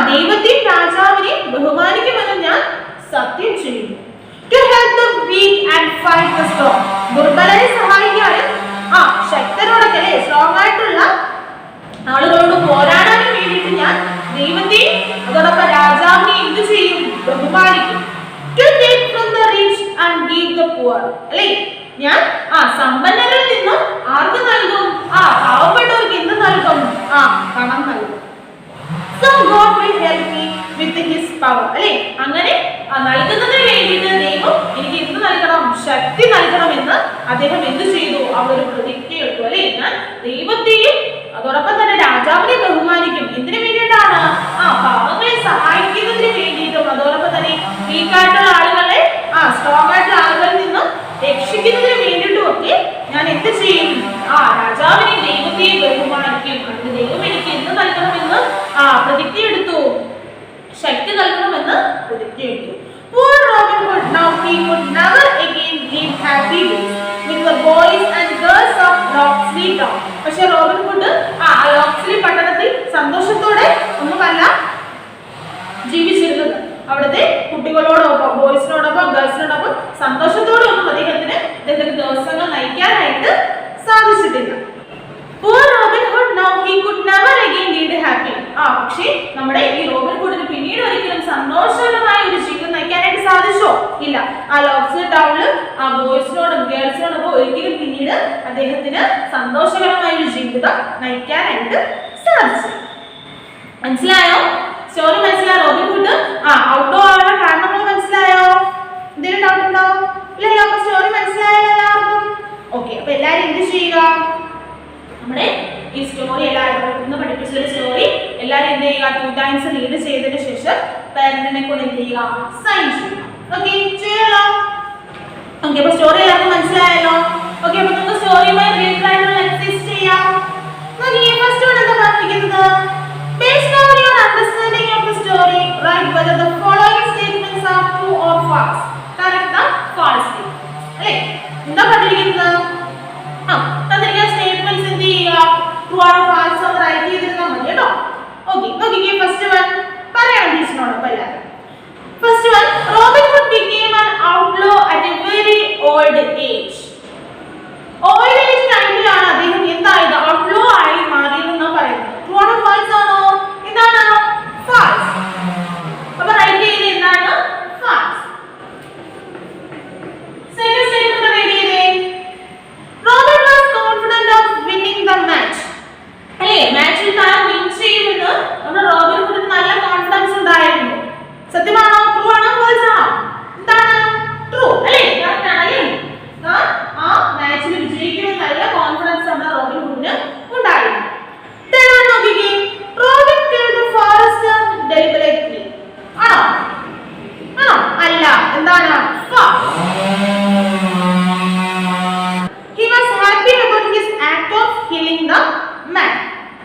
ദൈവത്തെയും രാജാവിനെയും ബഹുമാനിക്കുമെന്ന് ഞാൻ സത്യം ചെയ്യുന്നു. To help the weak and fight the strong. ദുർബലരെ സഹായിക്കാനും ശക്തരോടൊക്കെ strong ആയിട്ടുള്ള ആളുകളോട് പോരാടാനും വേണ്ടിയിട്ട് ഞാൻ ദൈവത്തെയും അതോടൊപ്പം രാജാവിനെയും എന്ത് ചെയ്യും? ബഹുമാനിക്കും. To take from the rich and give the poor. അല്ലേ, ഞാൻ സമ്പന്നരിൽ നിന്നും ആർക്ക് നൽകും? പാവപ്പെട്ടവർക്ക് എന്ത് നൽകും? പണം നൽകും. So God will help me with his power. അല്ലേ, അങ്ങനെ നൽകുന്നതിന് വേണ്ടിയിട്ട് ദൈവം എനിക്ക് എന്ത് നൽകണം? ശക്തി നൽകണമെന്ന് അദ്ദേഹം എന്ത് ചെയ്തു? അവിടെ ഒരു പ്രതിജ്ഞ എടുത്തു. അല്ലേ, ഞാൻ ദൈവത്തെയും അതോടൊപ്പം തന്നെ രാജാവിനെ ബഹുമാനിക്കും. എന്തിനു വേണ്ടിയിട്ടാണ്? പാവങ്ങളെ സഹായിക്കുന്നതിന് വേണ്ടിയിട്ടും അതോടൊപ്പം തന്നെ വീക്കായിട്ടുള്ള ആളുകളെ സ്ട്രോങ് ആയിട്ടുള്ള ആളുകളിൽ നിന്നും രക്ഷിക്കുന്നതിന് വേണ്ടിയിട്ടും ഒക്കെ ഞാൻ എന്ത് ചെയ്യും? രാജാവിനെ ദൈവത്തെയും ബഹുമാനിക്കും. അതിന് ദൈവം എനിക്ക് എന്ത് നൽകണമെന്ന് പ്രതിജ്ഞ എടുത്തു, ശക്തി നൽകണമെന്ന് പ്രതിജ്ഞ എടുത്തു. Poor Robin Hood, now he would never again live happy days with the boys and girls of Locksley Town. പക്ഷേ റോബിൻ ഹുഡ് ലോക്സ്ലി പട്ടണത്തിൽ സന്തോഷത്തോടെ ഒന്നുമല്ല ജീവിച്ചിരുന്നത്. അവിടുത്തെ കുട്ടികളോടൊപ്പം, ബോയ്സിനോടൊപ്പം, ഗേൾസിനോടൊപ്പം സന്തോഷത്തോടെ ഒന്നും അദ്ദേഹത്തിന് ദിവസങ്ങൾ നയിക്കാനായിട്ട് സാധിച്ചിട്ടില്ല. Poor Robin Hood, now he could never again lead happy. പക്ഷേ നമ്മുടെ ഈ റോബിൻ ഹുഡിന് പിന്നീട് ഒരിക്കലും സന്തോഷകരമായ ഒരു ജീവിതം നയിക്കാനായിട്ട് സാധിച്ചോ? ഇല്ല. ലോക്സ്ലി ടൗണിൽ ബോയ്സിനോടും ഗേൾസിനോടൊപ്പം ഒരിക്കലും പിന്നീട് അദ്ദേഹത്തിന് സന്തോഷകരമായ ഒരു ജീവിതം നയിക്കാനായിട്ട് സാധിച്ചു. മനസ്സിലായോ? സ്റ്റോറി മനസ്സിലായോ? റോബിൻ ഹുഡ് ഔട്ട്ഡോർ ആവാൻ കാരണങ്ങൾ മനസ്സിലായോ? എല്ലാവരും എന്ത് ചെയ്യുക? നമ്മുടെ ഈ സ്റ്റോറി എല്ലാവരും ഇന്ന് പഠിപ്പിച്ചൊരു സ്റ്റോറി എല്ലാവരും എന്ത് ചെയ്യുക? 2 times റീഡ് ചെയ്തതിന് ശേഷം പേരന്റിനെ കൊണ്ട് എന്ത് ചെയ്യുക? സൈൻ ചെയ്യുക. ഓക്കെ, ചെയ്യല്ലോ. ഓക്കെ, അപ്പോൾ സ്റ്റോറി എല്ലാവർക്കും മനസ്സിലായല്ലോ. ഓക്കെ, അപ്പോൾ നമുക്ക് സ്റ്റോറിയുമായി റിലേറ്റഡ് ആയിട്ടുള്ള എക്സസൈസ് ചെയ്യാം. നോക്കിയേ, ഫസ്റ്റ് വൺ എന്താ പറഞ്ഞിരിക്കുന്നത്? Based on your understanding of the story, write whether the following statements are true or false. Correct the false statement. അല്ലേ? എന്താ പറഞ്ഞിരിക്കുന്നത്? തന്നിരിക്കുന്ന സ്റ്റേറ്റ്മെന്റ്സ് എന്ത് ചെയ്യുക? ട്രൂ ആണോ ഫാൾസ് ആണോ റൈറ്റ് ചെയ്തിരുന്നാൽ മതി കേട്ടോ. ഓക്കെ, നോക്കിക്കേ ഫസ്റ്റ് വൺ പറയാം ടീച്ചറിനോടൊപ്പം എല്ലാവരും. First one, Robin hood became an outlaw at a very old age. Old age ടൈമിലാണ് അദ്ദേഹം എന്തായത്? ഔട്ട്ലോ ആയി മാറിയെന്നാ പറയുന്നത്. ട്രൂ ആണോ ഫാൾസ് ആണോ? എന്താണ്? ഫാൾസ്. അപ്പൊ റൈറ്റ് ചെയ്ത് എന്താണ്? ഫാൾസ്. സെക്കൻഡ് സ്റ്റേറ്റ്മെന്റ് റെഡി ചെയ്തേ. Robin was confident of winning the match. അല്ലേ, മാച്ചിൽ താൻ വിൻ ചെയ്യുമെന്ന് നമ്മുടെ റോബിൻ ഹുഡിന് നല്ല കോൺഫിഡൻസ് ഉണ്ടായിരുന്നു. സത്യമാണോ? ട്രൂ ആണോ ഫാൾസ് ആണോ? എന്താണ്? ട്രൂ അല്ലേ? കറക്റ്റ് ആണല്ലേ? ആ മാച്ചിൽ വിജയിക്കുമെന്ന് നല്ല കോൺഫിഡൻസ് നമ്മുടെ റോബിൻ ഹുഡിന് ഉണ്ടായിരുന്നു. തെളിവ് നോക്കിക്കേ. Robin killed the forester deliberately. ആണോ? ആണോ? അല്ല. എന്താണ്? false. He was happy about his act of killing the man.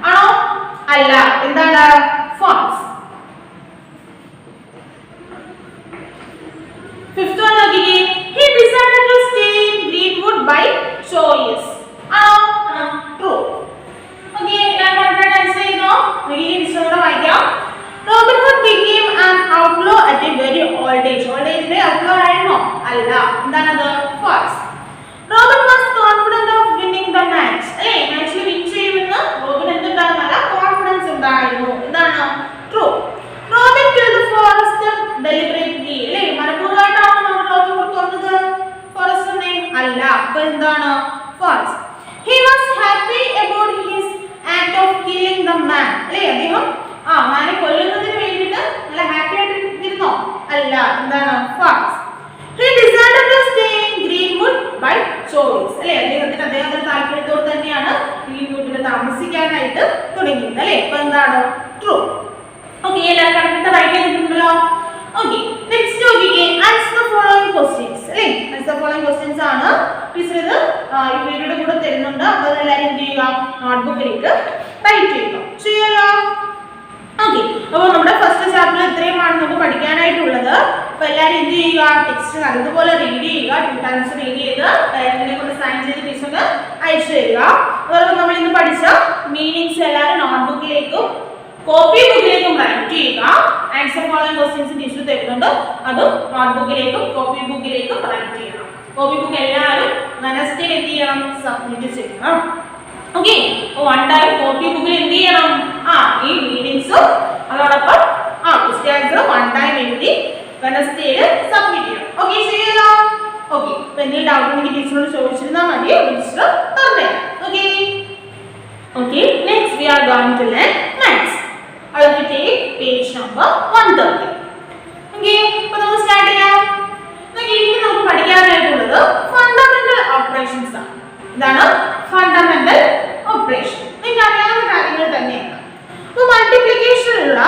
ആണോ? അല്ല. എന്താണ്? false. Fifth one നോക്കിക്കേ. He decided to stay in Greenwood by choice. ആണോ? True. Okay, ഞാൻ പറഞ്ഞ ആൻസർ ചെയ്തോ? നോക്കിക്കേ, ഇൻസ്റ്റോടെ വായിക്കാം. Robin Hood became an outlaw at a very old age. Old age ലെ outlaw ആയിരുന്നോ? അല്ല. എന്താണത്? False. Robin was confident of winning the match. അല്ലേ, മാച്ചിൽ വിൻ ചെയ്യുമെന്ന് റോബിൻ എന്തുണ്ടായിരുന്നു? നല്ല കോൺഫിഡൻസ് ഉണ്ടായിരുന്നു. എന്താണ്? True. Robin killed the forester deliberately. അല്ലേ, മനഃപൂർവ്വമായിട്ടാണോ നമ്മൾ റോബിൻ ഹുഡ് കൊന്നത് ഫോറസ്റ്ററിനെ? അല്ല. അപ്പോൾ എന്താണ്? False. He was happy about his act of killing the man. അല്ലേ, അദ്ദേഹം മാനെ കൊല്ലുന്നതിന് വേണ്ടിയിട്ട് നല്ല ഹാപ്പി ആയിട്ടിരുന്നോ? അല്ല. എന്താണ്? False. He decided to stay in Greenwood by choice. അല്ലേ, അദ്ദേഹത്തിന്റെ താല്പര്യത്തോട് തന്നെയാണ് ഗ്രീൻവുഡിൽ താമസിക്കാനായിട്ട് തുടങ്ങിയത്. അല്ലേ, അപ്പോൾ എന്താണ്? True. ഓക്കെ, എല്ലാവരും കറക്റ്റ് റൈറ്റ് ചെയ്തിട്ടുണ്ടല്ലോ. ഓക്കെ, നെക്സ്റ്റ് നോക്കിക്കേ. Answer the following questions. അല്ലേ, ആൻസർ ദ ഫോളോയിങ് ക്വസ്റ്റ്യൻസ് ആണ് ടീച്ചർ ഇത് ഈ വീഡിയോയുടെ കൂടെ തരുന്നുണ്ട്. അപ്പോൾ അതെല്ലാവരും എന്ത് ചെയ്യുക? നോട്ട്ബുക്കിലേക്ക് റൈറ്റ് ചെയ്യുക. ചെയ്യല്ലോ. ഓക്കെ, അപ്പോൾ നമ്മുടെ ഫസ്റ്റ് ചാപ്റ്ററിൽ ഇത്രയുമാണ് നമുക്ക് പഠിക്കാനായിട്ടുള്ളത്. അപ്പോൾ എല്ലാവരും എന്ത് ചെയ്യുക? ടെക്സ്റ്റ് നല്ലതുപോലെ റീഡ് ചെയ്യുക. 2 times റീഡ് ചെയ്ത് പേരന്റിനെ കൊണ്ട് സൈൻ ചെയ്ത് ടീച്ചർക്ക് അയച്ചു തരിക. അതോടൊപ്പം നമ്മൾ ഇന്ന് പഠിച്ച മീനിങ്സ് എല്ലാവരും നോട്ട്ബുക്കിലേക്കും കോപ്പി ബുക്കിലേക്കും റൈറ്റ് ചെയ്യുക. ആൻസർ ഫോളോയിങ് ക്വസ്റ്റ്യൻസ് ടീച്ചർ തരുന്നുണ്ട്. അത് നോട്ട്ബുക്കിലേക്കും കോപ്പി ബുക്കിലേക്കും റൈറ്റ് ചെയ്യണം. കോപ്പി ബുക്ക് എല്ലാവരും വെനസ്ഡേ എന്ത് ചെയ്യണം? സബ്മിറ്റ് ചെയ്യണം. ഓക്കെ, 1 time കോപ്പി ബുക്കിൽ എന്ത് ചെയ്യണം? ഈ മീനിങ്സും അതോടൊപ്പം ക്വസ്റ്റ്യൻ ആൻസർ 1 time എഴുതി വെനസ്ഡേയിൽ സബ്മിറ്റ് ചെയ്യണം. ഓക്കെ, ചെയ്യല്ലോ. ഓക്കെ, അപ്പോൾ എന്തെങ്കിലും ഡൗട്ട് ഉണ്ടെങ്കിൽ ടീച്ചറോട് ചോദിച്ചിരുന്നാൽ മതി. ടീച്ചർ തന്നേ. Okay. Okay, next we are going to learn maths. I will take page number 130. Okay, അപ്പോൾ നമുക്ക് സ്റ്റാർട്ട് ചെയ്യാം. ഇനി നമുക്ക് പഠിക്കാനായിട്ടുള്ളത് ഫണ്ടമെന്റൽ ഓപ്പറേഷൻസ് ആണ്. ഇതാണ് ഫണ്ടമെന്റൽ ഓപ്പറേഷൻ. നിങ്ങൾക്ക് അറിയാവുന്ന കാര്യങ്ങൾ തന്നെയാണ്. അപ്പോൾ മൾട്ടിപ്ലിക്കേഷനിലുള്ള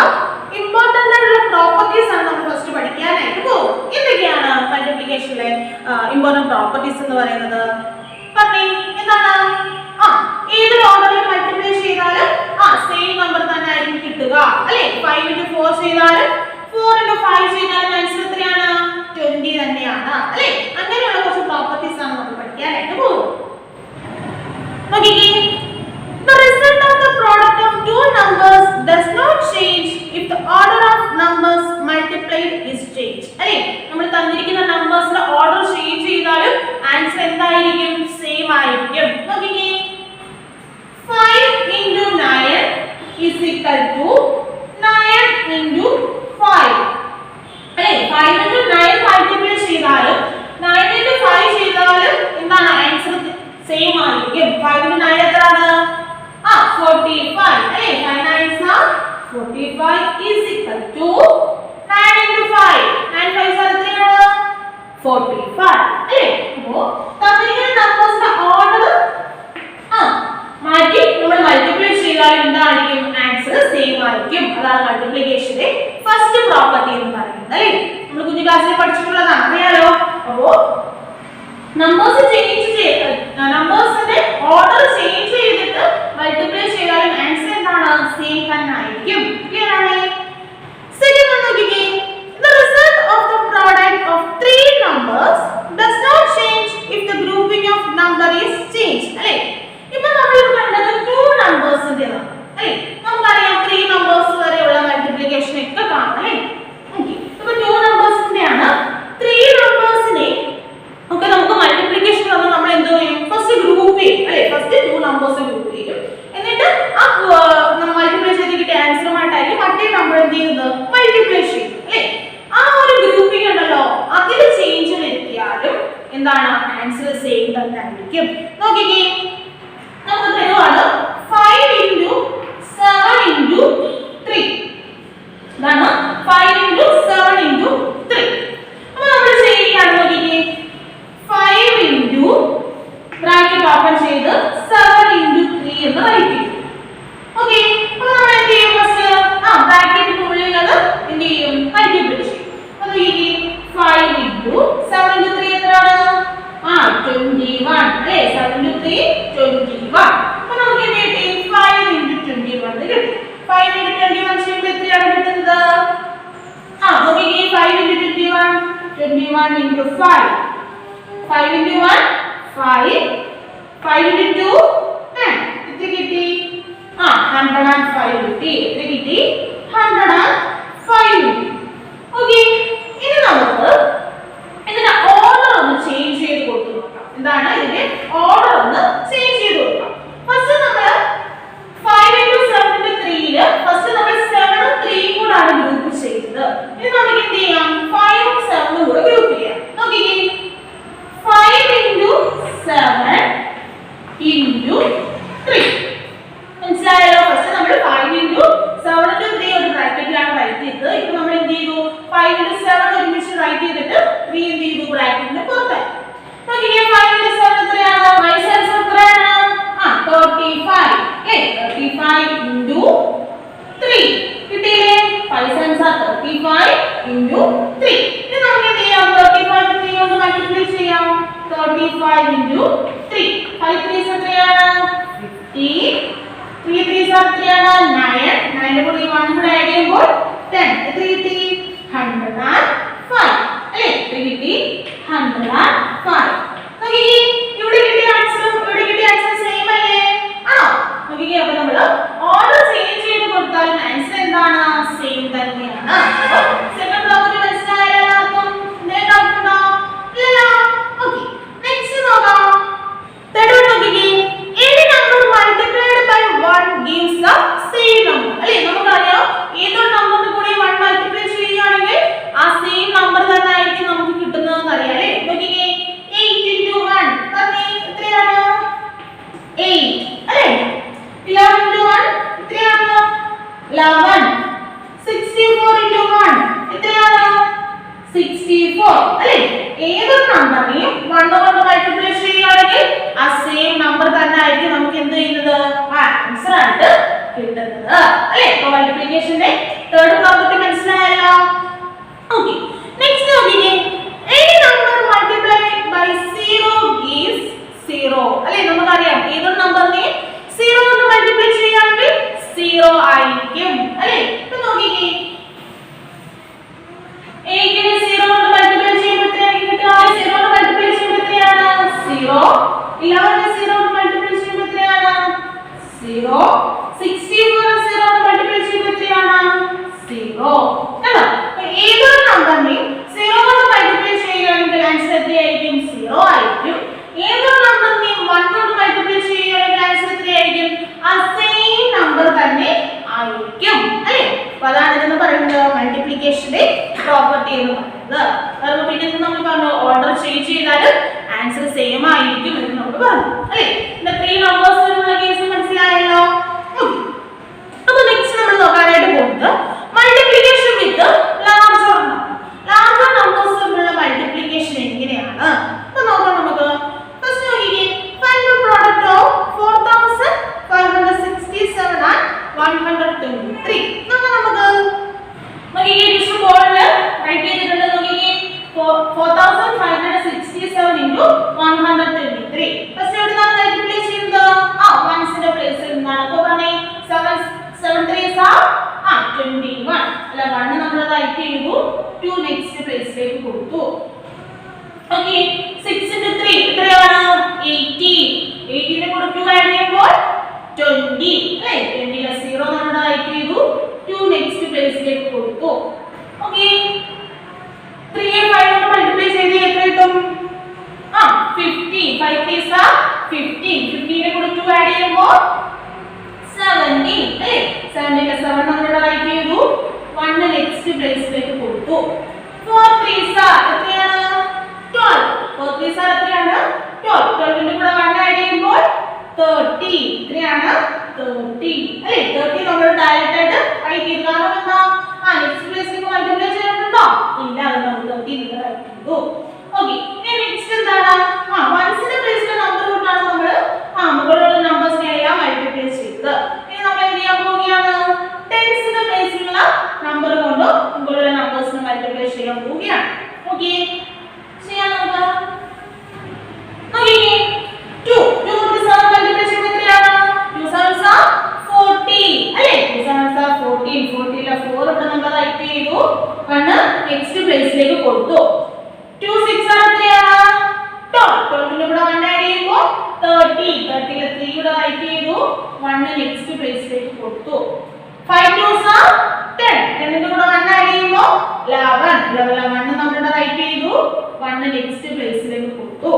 ഇമ്പോർട്ടന്റ് ആയിട്ടുള്ള പ്രോപ്പർട്ടീസ് ആണ് നമ്മൾ ഫസ്റ്റ് പഠിക്കാനായിട്ട് പോകും. എന്തൊക്കെയാണ് മൾട്ടിപ്ലിക്കേഷനിലെ ഇമ്പോർട്ടന്റ് പ്രോപ്പർട്ടീസ് എന്ന് പറയുന്നത്? പറഞ്ഞേ, എന്താണ്? ഏതൊരു ഓർഡറിൽ മൾട്ടിപ്ലൈ ചെയ്താലും സെയിം നമ്പർ തന്നെ ആയിരിക്കും കിട്ടുക. അല്ലേ, 5 into 4 ചെയ്താലും 4 into 5 ചെയ്താലും ആൻസർ എത്രയാണ്? 20 തന്നെയാണ്. അല്ലേ, അങ്ങനെയുള്ള കുറച്ച് പ്രോപ്പർട്ടീസ് ആണ് നമ്മൾ പഠിക്കാനായിട്ട് പോകും. നോക്കിക്കേ. The result of the product of two numbers does not change if the order of numbers multiplied is changed. അല്ലേ, നമ്മൾ തന്നിരിക്കുന്ന നമ്പേഴ്സിന്റെ ഓർഡർ ചേഞ്ച് ചെയ്താലും ആൻസർ എന്തായിരിക്കും? സെയിം ആയിരിക്കും. നോക്കിക്കേ. 5 into 9 is equal to 9 into 5. അല്ലേ, 5 into 9 multiply ചെയ്താലും 9 into 5 ചെയ്താലും എന്താണ്? ആൻസർ സെയിം ആയിരിക്കും. 5 into 9 എത്രയാണ്? 45. അല്ലേ, 5 9s are 45 is equal to 9 into 5. 9 5s are എത്രയാണ്? 45. അല്ലേ, അപ്പോൾ തന്നിരിക്കുന്ന നമ്പേഴ്സിന്റെ ഓർഡർ ആയിരിക്കും. അതാണ് മൾട്ടിപ്ലിക്കേഷന്റെ ഫസ്റ്റ് പ്രോപ്പർട്ടി എന്ന് പറയുന്നത് അല്ലേ. നമ്മൾ കുഞ്ഞു ക്ലാസ്സിൽ പഠിച്ചിട്ടുള്ളതാണ് അറിയാലോ. അപ്പോൾ നമ്പേഴ്സ് നമ്പേഴ്സിന്റെ ഓർഡർ ചേഞ്ച് ചെയ്തിട്ട് മൾട്ടിപ്ലൈ ചെയ്താലും ആൻസർ എന്താണ് സെയിം തന്നെ ആയിരിക്കും. ക്ലിയർ ആണ്. സെക്കൻഡ് വൺ നോക്കിക്കേ. The result of the product of three numbers does not change if the grouping of number is changed. അല്ലേ, ഇപ്പൊ നമ്മൾ കണ്ടത് 2 നമ്പേഴ്സിന്റെ ആണ് അല്ലേ. നമുക്കറിയാം 3 നമ്പേഴ്സ് വരെയുള്ള മൾട്ടിപ്ലിക്കേഷൻ ഒക്കെ കാണാം അല്ലേ. ഓക്കേ, ഇപ്പൊ 2 നമ്പേഴ്സിന്റെ ആണ്. 3 നമ്പേഴ്സിനെ ഒക്കെ നമുക്ക് മൾട്ടിപ്ലിക്കേഷൻ വന്നാൽ നമ്മൾ എന്ത് ചെയ്യും? ഫസ്റ്റ് ഗ്രൂപ്പ് ചെയ്യും അല്ലേ. ഫസ്റ്റ് 2 നമ്പേഴ്സ് ഗ്രൂപ്പ് ചെയ്യും. എന്നിട്ട് ആ നമ്മൾ മൾട്ടിപ്ലൈ ചെയ്ത് കിട്ടിയ ആൻസറുമായിട്ടായിരിക്കും മറ്റേ നമ്പർ എന്ത് ചെയ്യുന്നത്? മൾട്ടിപ്ലൈ ചെയ്യും അല്ലേ. ആ ഒരു ഗ്രൂപ്പിംഗ് ഉണ്ടല്ലോ, അതിൽ ചേഞ്ച് വരുത്തിയാലും എന്താണ് ആൻസർ സെയിം തന്നെ ആയിരിക്കും. നോക്കിക്കേ, നമുക്ക് തരുവാണ് 5 × 7 × 3. ഇതാണ് 5 × 7 × 3. അപ്പോൾ നമ്മൾ ചെയ്യുകയാണ്. നോക്കിക്കേ, 5 × ബ്രാക്കറ്റ് ഓപ്പൺ ചെയ്ത് 7 × 3 എന്ന് റൈറ്റ് ചെയ്യും. ഓക്കേ, അപ്പോൾ നമ്മൾ എന്ത് ചെയ്യും? ഫസ്റ്റ് ബ്രാക്കറ്റിനുള്ളിൽ അത് എന്ത് ചെയ്യും? മൾട്ടിപ്ലൈ ചെയ്യും. അപ്പോൾ ഈ 5 × 7 × 3 എത്രയാണ്? 21 അല്ലേ. 7 × 3 21. അപ്പോൾ നമുക്ക് എന്ത് കിട്ടി? 5 × 21 കിട്ടി. 5 × 21 ചെയ്യുമ്പോൾ എത്രയാണ് കിട്ടുന്നത്? നോക്കിക്കേ, 5 × 21 21 × 5. 5 × 1 5. 5 × 2 10. എത്ര കിട്ടി? 105 കിട്ടി. എത്ര കിട്ടി? 105 കിട്ടി. ഓക്കേ, ഇനി നമുക്ക് ഇതിന്റെ ഓർഡർ ഒന്ന് ചേഞ്ച് ചെയ്ത് കൊടുത്തു നോക്കാം. എന്താണ് ഇതിന്റെ ഓർഡർ ഒന്ന് ചേഞ്ച് ചെയ്ത് കൊടുക്കാം. ഫസ്റ്റ് നമ്മൾ 5 × 7 × 3 ല് ഫസ്റ്റ് നമ്മൾ 7 ഉം 3 ഉം കൂടാണ് ഗ്രൂപ്പ് ചെയ്തത്. ഇനി നമുക്ക് എന്ത് ചെയ്യാം? 5 ഉം 7 ഉം കൂടെ ഗ്രൂപ്പ് ചെയ്യാം. നോക്കിക്കേ, 5 × 7 × 3. മനസ്സിലായല്ലോ. ഫസ്റ്റ് നമ്മൾ 5 × 7 × 3 ഒരു ബ്രാക്കറ്റിലാണ് റൈറ്റ് ചെയ്തത്. ഇപ്പോൾ നമ്മൾ എന്ത് ചെയ്തു? 5 × 7 ഒരുമിച്ച് റൈറ്റ് ചെയ്തിട്ട് 3 എന്ത് ചെയ്തു? ബ്രാക്കറ്റിന്റെ പുറത്തായി. നോക്കിക്കേ, 5 × 7 എത്രയാണ്? 5 7 എത്രയാണ്? 35 അല്ലേ. 35 × 3 കിട്ടിയില്ലേ? 5 7 35 × 3. ഇനി നമുക്ക് എന്ത് ചെയ്യാം? 35 3 കൊണ്ട് മൾട്ടിപ്ലൈ ചെയ്യാം. 35 × 3. 5 3 എത്രയാണ്? 50. 3 3 എത്രയാണ്? 9. 9 കൂടി 1 കൂടി ആഡ് ചെയ്യുമ്പോൾ 10. എത്ര കിട്ടി? 105 അല്ലേ. എത്ര കിട്ടി? 105. നോക്കിക്കേ, ഇവിടെ കിട്ടിയ ആൻസർ സെയിം അല്ലേ? ആണോ? നോക്കിക്കേ, അപ്പോൾ നമ്മൾ ഓർഡർ ചേഞ്ച് ചെയ്ത് കൊടുത്താലും ആൻസർ എന്താണ്? സെയിം തന്നെയാണ്. അപ്പോൾ സെക്കൻഡ് പ്രോപ്പർട്ടി മനസ്സിലായോ എല്ലാവർക്കും? എന്തെങ്കിലും ഡൗട്ട് ഉണ്ടോ? ഇല്ലല്ലോ. ഓക്കേ, നെക്സ്റ്റ് നോക്കാം. തേർഡ് വൺ നോക്കിക്കേ. Any number multiplied by 1 gives the same number. അല്ലേ, നമുക്കറിയാം ഏതൊരു നമ്പറിന്റെ കൂടെ 1 മൾട്ടിപ്ലൈ ചെയ്യുകയാണെങ്കിൽ ആ സെയിം നമ്പർ തന്നെ ആയിരിക്കും നമുക്ക് കിട്ടുന്നതെന്ന് അറിയാം അല്ലേ. നോക്കിക്കേ, 8 × 1 എത്രയാണ്? 8 അല്ലേ. 11 × 1 എത്രയാണ്? 11. 64 × 1 എത്രയാണ്? 64 അല്ലേ. ഏതൊരു നമ്പറിനെയും 1 കൊണ്ട് മൾട്ടിപ്ലൈ ചെയ്യുകയാണെങ്കിൽ ആ സെയിം നമ്പർ തന്നെ ആയിരിക്കും നമുക്ക് എന്ത് ചെയ്യുന്നത്? ആൻസർ ആയിട്ട് കിട്ടുന്നത് അല്ലേ. അപ്പോൾ മൾട്ടിപ്ലിക്കേഷന്റെ തേർഡ് പ്രോപ്പർട്ടി മനസ്സിലായല്ലോ. ഓക്കേ, നെക്സ്റ്റ് നോക്കിക്കേ. any number multiplied by 0 gives 0 അല്ലേ. നമുക്കറിയാം ഏതൊരു നമ്പറിനെ 0 കൊണ്ട് മൾട്ടിപ്ലൈ ചെയ്യുകയാണെങ്കിൽ 0 ആയിരിക്കും അല്ലേ. ഇപ്പൊ നോക്കിക്കേ, 8 നെ 0 കൊണ്ട് മൾട്ടിപ്ലൈ ചെയ്യുമ്പോൾ എത്രയായിരിക്കും കിട്ടുക? 0 കൊണ്ട് മൾട്ടിപ്ലൈ ചെയ്യുമ്പോൾ എത്രയാണ്? 0. 11 നെ 0 കൊണ്ട് മൾട്ടിപ്ലൈ ചെയ്യുമ്പോൾ എത്രയാണ്? 0. 64 നെ 0 കൊണ്ട് മൾട്ടിപ്ലൈ ചെയ്യുമ്പോൾ എത്രയാണ്? 0. അല്ലേ. അപ്പോൾ ഏതൊരു നമ്പറിനെയും 0 കൊണ്ട് മൾട്ടിപ്ലൈ ചെയ്യുകയാണെങ്കിൽ ആൻസർ എത്രയായിരിക്കും? 0 ആയിരിക്കും. ഏതൊരു നമ്പറിനെയും 1 കൊണ്ട് മൾട്ടിപ്ലൈ ചെയ്യുകയാണെങ്കിൽ ആൻസർ എത്രയായിരിക്കും? ആ സെയിം നമ്പർ തന്നെ ആയിരിക്കും അല്ലേ. അപ്പോൾ അതാണ് ഇതെന്ന് പറയുന്നത് മൾട്ടിപ്ലിക്കേഷന്റെ പ്രോപ്പർട്ടി എന്ന് പറയുന്നത്. അതുകൊണ്ട് പിന്നെ നമ്മൾ പറഞ്ഞു ഓർഡർ ചേഞ്ച് ചെയ്താലും ആൻസർ സെയിം ആയിരിക്കും എന്ന് നമ്മൾ പറഞ്ഞു അല്ലേ. പിന്നെ 3 നമ്പേഴ്സിനുള്ള കേസ് മനസ്സിലായല്ലോ. അപ്പോൾ നെക്സ്റ്റ് നമ്മൾ നോക്കാനായിട്ട് പോകുന്നത് മൾട്ടിപ്ലിക്കേഷൻ വിത്ത് ലാർജർ നമ്പേഴ്സ് തമ്മിലുള്ള മൾട്ടിപ്ലിക്കേഷൻ എങ്ങനെയാണ് അപ്പോൾ നോക്കാം നമുക്ക്. ഫസ്റ്റ് നോക്കിക്കേ, find the product of 4567 and 123. Write ചെയ്തു 2 നെക്സ്റ്റ് പ്ലേസിലേക്ക് കൊടുത്തു. ഓക്കേ 6 into 3 എത്രയാണ് 80. 80 നെ കൂടെ 2 ആഡ് ചെയ്യുമ്പോൾ 20 അല്ലേ 20 ലെ 0 നമ്മൾ റൈറ്റ് ചെയ്തു 2 നെക്സ്റ്റ് പ്ലേസിലേക്ക് കൊടുത്തു. ഓക്കേ 3 നെ 5 കൊണ്ട് മൾട്ടിപ്ലൈ ചെയ്ത് എത്ര കിട്ടും 50. 5 3s are 15. 15 നെ കൂടെ 2 ആഡ് ചെയ്യുമ്പോൾ 70 അല്ലേ 70 ലെ 7 നമ്മൾ റൈറ്റ് ചെയ്തു 1 നെക്സ്റ്റ് പ്ലേസിലേക്ക് കൊടുത്തു. 4 3s are എത്രയാണ് 12. 4 3s are എത്രയാണ് 12. 12 ന്റെ കൂടെ 1 ആഡ് ചെയ്യുമ്പോൾ 30. എത്രയാണ് 30 അല്ലേ 30 നമ്മൾ ഡയറക്റ്റ് ആയിട്ട് റൈറ്റ് ചെയ്തു. കാരണം എന്താ നെക്സ്റ്റ് പ്ലേസിലേക്ക് മൾട്ടിപ്ലൈ ചെയ്യുന്നുണ്ടോ ഇല്ല അത് നമ്മൾ 30 എന്ന് റൈറ്റ് ചെയ്തു. ഓക്കേ ഇനി നെക്സ്റ്റ് എന്താണ് വൺസിന്റെ പ്ലേസിലെ നമ്പർ കൊണ്ടാണ് നമ്മൾ മുകളിലുള്ള നമ്പേഴ്സിനെ എല്ലാം മൾട്ടിപ്ലൈ ചെയ്തത്. ഇനി നമ്മൾ എന്ത് ചെയ്യാൻ പോവുകയാണ് ടെൻസിന്റെ പ്ലേസിലുള്ള നമ്പർ കൊണ്ട് മുകളിലുള്ള നമ്പേഴ്സിനെ മൾട്ടിപ്ലൈ ചെയ്യാൻ പോവുകയാണ്. ഓക്കേ ചെയ്യാൻ നോക്കാം. നോക്കിക്കേ 2 കൊണ്ട് 7 മൾട്ടിപ്ലൈ ചെയ്യുന്നത് എത്രയാണ് 2 7s are 40 അല്ലേ 2 7s are 14. 40 ലെ 4 ഇവിടെ നമ്മൾ റൈറ്റ് ചെയ്തു 1 നെക്സ്റ്റ് പ്ലേസിലേക്ക് കൊടുത്തു. 2 6 are എത്രയാണ് 12. 12 ന്റെ കൂടെ 1 ആഡ് ചെയ്യുമ്പോൾ 30. 30 ലെ 3 ഇവിടെ റൈറ്റ് ചെയ്തു 1 നെക്സ്റ്റ് പ്ലേസിലേക്ക് കൊടുത്തു. 5 2s are 10. 10 ന്റെ കൂടെ 1 ആഡ് ചെയ്യുമ്പോൾ 11. 11 1 നമ്മൾ റൈറ്റ് ചെയ്തു 1 നെക്സ്റ്റ് പ്ലേസിലേക്ക് കൊടുത്തു.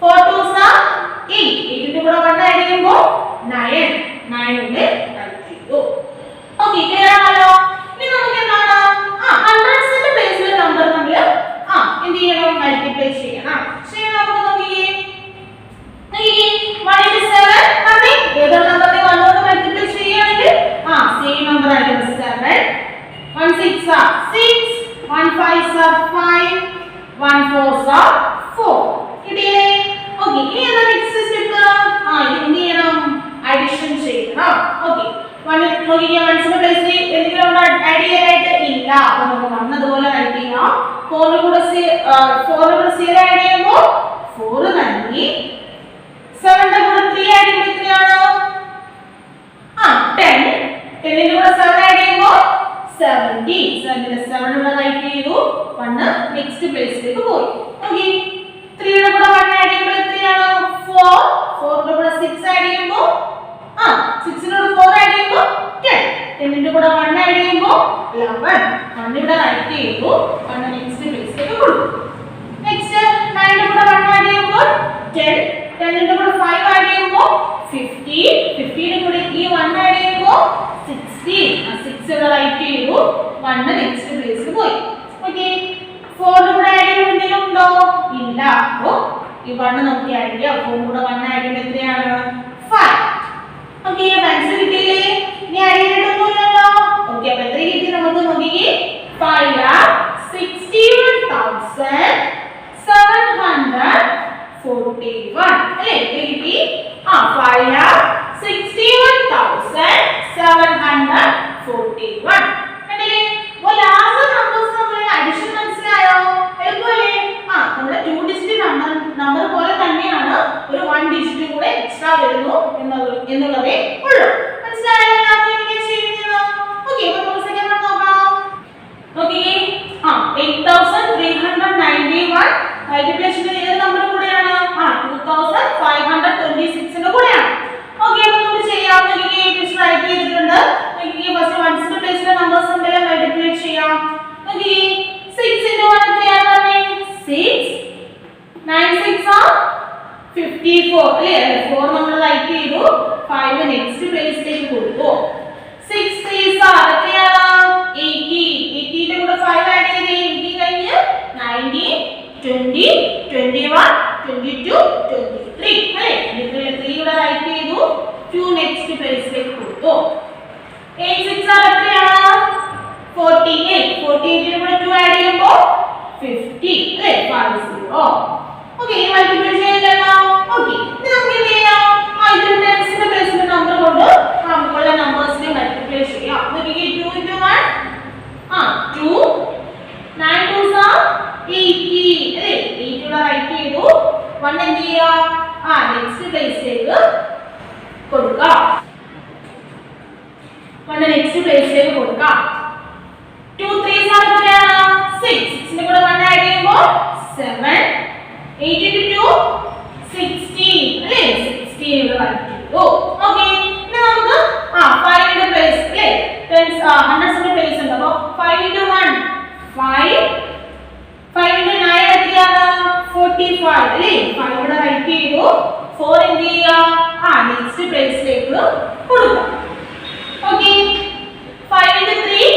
4 2s are 8. 8 ന്റെ കൂടെ 1 ആഡ് ചെയ്യുമ്പോൾ 9. 9 ന്റെ റൈറ്റ് ചെയ്തു. ഓക്കേ ക്ലിയർ ആണല്ലോ. ഇനി നമുക്ക് എന്താണ് ഹൺഡ്രഡ്സിന്റെ പ്ലേസിലെ നമ്പർ നമ്മൾ എന്ത് ചെയ്യണം മൾട്ടിപ്ലൈ ചെയ്യണം. ശരി നമുക്ക് നോക്കിയേ 1 into 7 അതെ ഏതൊരു നമ്പറിനെ 1 കൊണ്ട് മൾട്ടിപ്ലൈ ചെയ്യുകയാണെങ്കിൽ സെയിം നമ്പർ ആയിരിക്കും 7. 1 6 are 6. 1 5s are 5. 1 4s are 4. കിട്ടിയില്ലേ? ഓക്കേ ഇനി എന്താ നെക്സ്റ്റ് സ്റ്റെപ്പ് എന്ത് ചെയ്യണം അഡിഷൻ ചെയ്യണം. ഓക്കേ 1 നോക്കിയേ 1ന്റെ പ്ലേസിൽ എന്തെങ്കിലും ആഡ് ചെയ്യാനായിട്ട് ഇല്ല അപ്പോൾ നമുക്ക് 1 അതുപോലെ റൈറ്റ് ചെയ്യാം. 4 കൂടെ 0 ആഡ് ചെയ്യുമ്പോൾ 4 തന്നെ. 7 ന്റെ കൂടെ 3 ആഡ് ചെയ്യുമ്പോൾ എത്രയാണ് 10. 10 ന്റെ കൂടെ 7 ആഡ് ചെയ്യുമ്പോൾ 70. 7 ന്റെ 7 ഇവിടെ റൈറ്റ് ചെയ്തു 1 നെക്സ്റ്റ് പ്ലേസിലേക്ക് പോയി. ഓക്കേ 3 ന്റെ കൂടെ 1 ആഡ് ചെയ്യുമ്പോൾ എത്രയാണ് 4. 4 ന്റെ കൂടെ 6 ആഡ് ചെയ്യുമ്പോൾ 6 ന്റെ കൂടെ 4 ആഡ് ചെയ്യുമ്പോൾ 10. 10 ന്റെ കൂടെ 1 ആഡ് ചെയ്യുമ്പോൾ 11. 1 ഇവിടെ റൈറ്റ് ചെയ്തു 1 നെക്സ്റ്റ് പ്ലേസിലേക്ക് കൊടുത്തു. നെക്സ്റ്റ് 9 ന്റെ കൂടെ 1 ആഡ് ചെയ്യുമ്പോൾ 10. 10 ന്റെ കൂടെ 5 ആഡ് ചെയ്യുമ്പോൾ 50. 50 ന്റെ കൂടെ ഈ 1 ആഡ് ചെയ്യുമ്പോൾ 60. 6 ഇവിടെ റൈറ്റ് ചെയ്തു 1 നെക്സ്റ്റ് പ്ലേസിൽ പോയി. ഓക്കേ 4 ന്റെ കൂടെ ആഡ് ചെയ്യുമ്പോൾ എന്തെങ്കിലും ഉണ്ടോ ഇല്ല അപ്പോൾ ഈ 1 നമുക്ക് ആഡ് ചെയ്യാം. 4 കൂടെ 1 ആഡ് ചെയ്യുമ്പോൾ എത്രയാണ് 5. ഓക്കേ ആൻസർ കിട്ടിയില്ലേ? ഇനി ആഡ് ചെയ്തിട്ടൊന്നുമില്ലല്ലോ. ഓക്കേ അപ്പോൾ എത്ര കിട്ടി നമുക്ക് നോക്കിക്കേ 5,61,741 അല്ലേ എത്ര കിട്ടി 5,61,741 കണ്ടില്ലേ? അപ്പോൾ ലാസ്റ്റ് നമ്പേഴ്സ് നമ്മൾ അഡിഷൻ മനസ്സിലായോ? എളുപ്പമല്ലേ? നമ്മുടെ 2 ഡിജിറ്റ് നമ്പർ പോലെ തന്നെയാണ് ഒരു 1 ഡിജിറ്റ് കൂടെ എക്സ്ട്രാ വരുന്നു എന്നുള്ളതേ ഉള്ളൂ. മനസ്സിലായോ? എങ്ങനെ ചെയ്യുന്നത്? ഓക്കേ അപ്പോൾ നമുക്ക് സെക്കൻഡ് വൺ നോക്കാം. ഓക്കേ 8391 മൾട്ടിപ്ലിക്കേഷൻ ഏത് നമ്പർ കൂടെയാണ് 2526 ന്റെ കൂടെയാണ്. ഓക്കേ അപ്പോൾ നമുക്ക് ചെയ്യാം. നോക്കിക്കേ ടീച്ചർ റൈറ്റ് ചെയ്തിട്ടുണ്ട്. നോക്കിക്കേ ഫസ്റ്റ് വൺസിന്റെ പ്ലേസിലെ നമ്പേഴ്സ് എന്തെല്ലാം മൾട്ടിപ്ലൈ ചെയ്യാം. നോക്കിക്കേ 6 into 1 എത്രയാണ് 6. 9 6 are 54 അല്ലേ 4 നമ്മൾ റൈറ്റ് ചെയ്തു 5 നെക്സ്റ്റ് പ്ലേസിലേക്ക് കൊടുത്തു. 6 3s are എത്രയാണ് 80. 80 ന്റെ കൂടെ 5 ആഡ് ചെയ്ത് 80 കഴിഞ്ഞ് 90 20 21 22 23 അല്ലേ ഇതിലെ 3 ഇവിടെ റൈറ്റ് ചെയ്തു 2 നെക്സ്റ്റ് പ്ലേസിലേക്ക് കൊടുത്തു. 8 6 are എത്രയാണ് 48. 48 ന്റെ കൂടെ 2 ആഡ് ചെയ്യുമ്പോൾ 50 അല്ലേ 50. ഓക്കേ ഈ മൾട്ടിപ്ലൈ ചെയ്യലല്ലോ. ഓക്കേ ഇനി നമുക്ക് എന്ത് ചെയ്യാം ഇതിന്റെ ടെൻസിന്റെ പ്ലേസിലെ നമ്പർ കൊണ്ട് നമുക്കുള്ള നമ്പേഴ്സിനെ മൾട്ടിപ്ലൈ ചെയ്യാം. നോക്കിക്കേ 2 into 1 2. 9 2s are 80 അല്ലേ 80 ഇവിടെ റൈറ്റ് ചെയ്തു 1 എന്ത് ചെയ്യാം നെക്സ്റ്റ് പ്ലേസിലേക്ക് കൊടുക്കാം. 1 നെക്സ്റ്റ് പ്ലേസിലേക്ക് കൊടുക്കാം. 2 3s are 16 അല്ലേ 16 ഇവിടെ റൈറ്റ് ചെയ്തു. ഓക്കേ ഇനി നമുക്ക് 5 ന്റെ പ്ലേസ് അല്ലേ ടെൻസ് ഹൺഡ്രഡ്സിന്റെ പ്ലേസ് ഉണ്ട്. അപ്പോൾ 5 into 1 5 5 into 9 എത്രയാണ് 45 അല്ലേ 5 ഇവിടെ റൈറ്റ് ചെയ്തു. 4 എന്ത് ചെയ്യുക നെക്സ്റ്റ് പ്ലേസിലേക്ക് കൊടുക്കാം. ഓക്കേ 5 into 3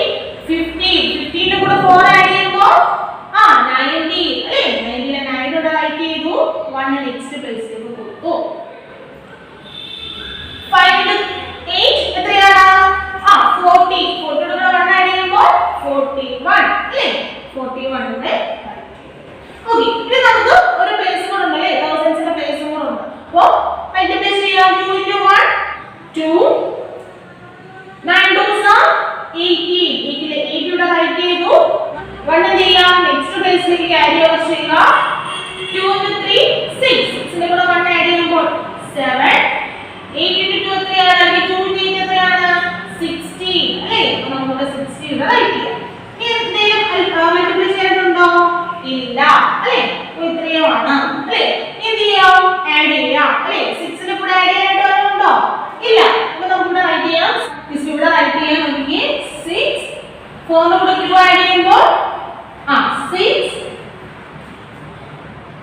15 15 ന്റെ കൂടെ 4 ആഡ് ചെയ്യുമ്പോൾ 90 അല്ലേ 90 നെ 9 ഇവിടെ റൈറ്റ് ചെയ്തു. 1 നെക്സ്റ്റ് പ്ലേസിലേക്ക് കൊടുത്തു. 5 into 8 എത്രയാണ് 40 40 ന്റെ കൂടെ 1 ആഡ് ചെയ്യുമ്പോൾ 41 അല്ലേ 41 ഇവിടെ. ഓക്കേ ഇനി നമുക്ക് ഒരു പ്ലേസ് കൂടെ ഉണ്ട് അല്ലേ തൗസൻഡ്സിന്റെ പ്ലേസ് കൂടെ ഉണ്ട്. അപ്പോൾ മൾട്ടിപ്ലൈ ചെയ്യാം 2 into 1 2 9 2s are 18 18 8 ഇവിടെ റൈറ്റ് ചെയ്തു. 1 എന്ത് ചെയ്യാം നെക്സ്റ്റ് പ്ലേസിലേക്ക് ക്യാരി ഓവർ ചെയ്യുക. 2 into 3 6 6 ന്റെ കൂടെ 1 ആഡ് ചെയ്യുമ്പോൾ 7 8 into 2 എത്രയാണ് 2 into 8 എത്രയാണ് 16 അല്ലേ അപ്പോൾ നമുക്ക് 16 ഇവിടെ റൈറ്റ് ചെയ്യാം. ഇനി എന്തെങ്കിലും മൾട്ടിപ്ലൈ ചെയ്യാനുണ്ടോ ഇല്ല അല്ലേ അപ്പോൾ ഇത്രയുമാണ് അല്ലേ. എന്ത് ചെയ്യാം ആഡ് ചെയ്യാം അല്ലേ 6 ന്റെ കൂടെ ആഡ് ചെയ്യാനായിട്ട് വല്ലതുണ്ടോ ഇല്ല. അപ്പോൾ നമുക്ക് ഇവിടെ റൈറ്റ് ചെയ്യാം ഇവിടെ റൈറ്റ് ചെയ്യാൻ നോക്കിയേ 6 4 ന്റെ കൂടെ 2 ആഡ് ചെയ്യുമ്പോൾ 6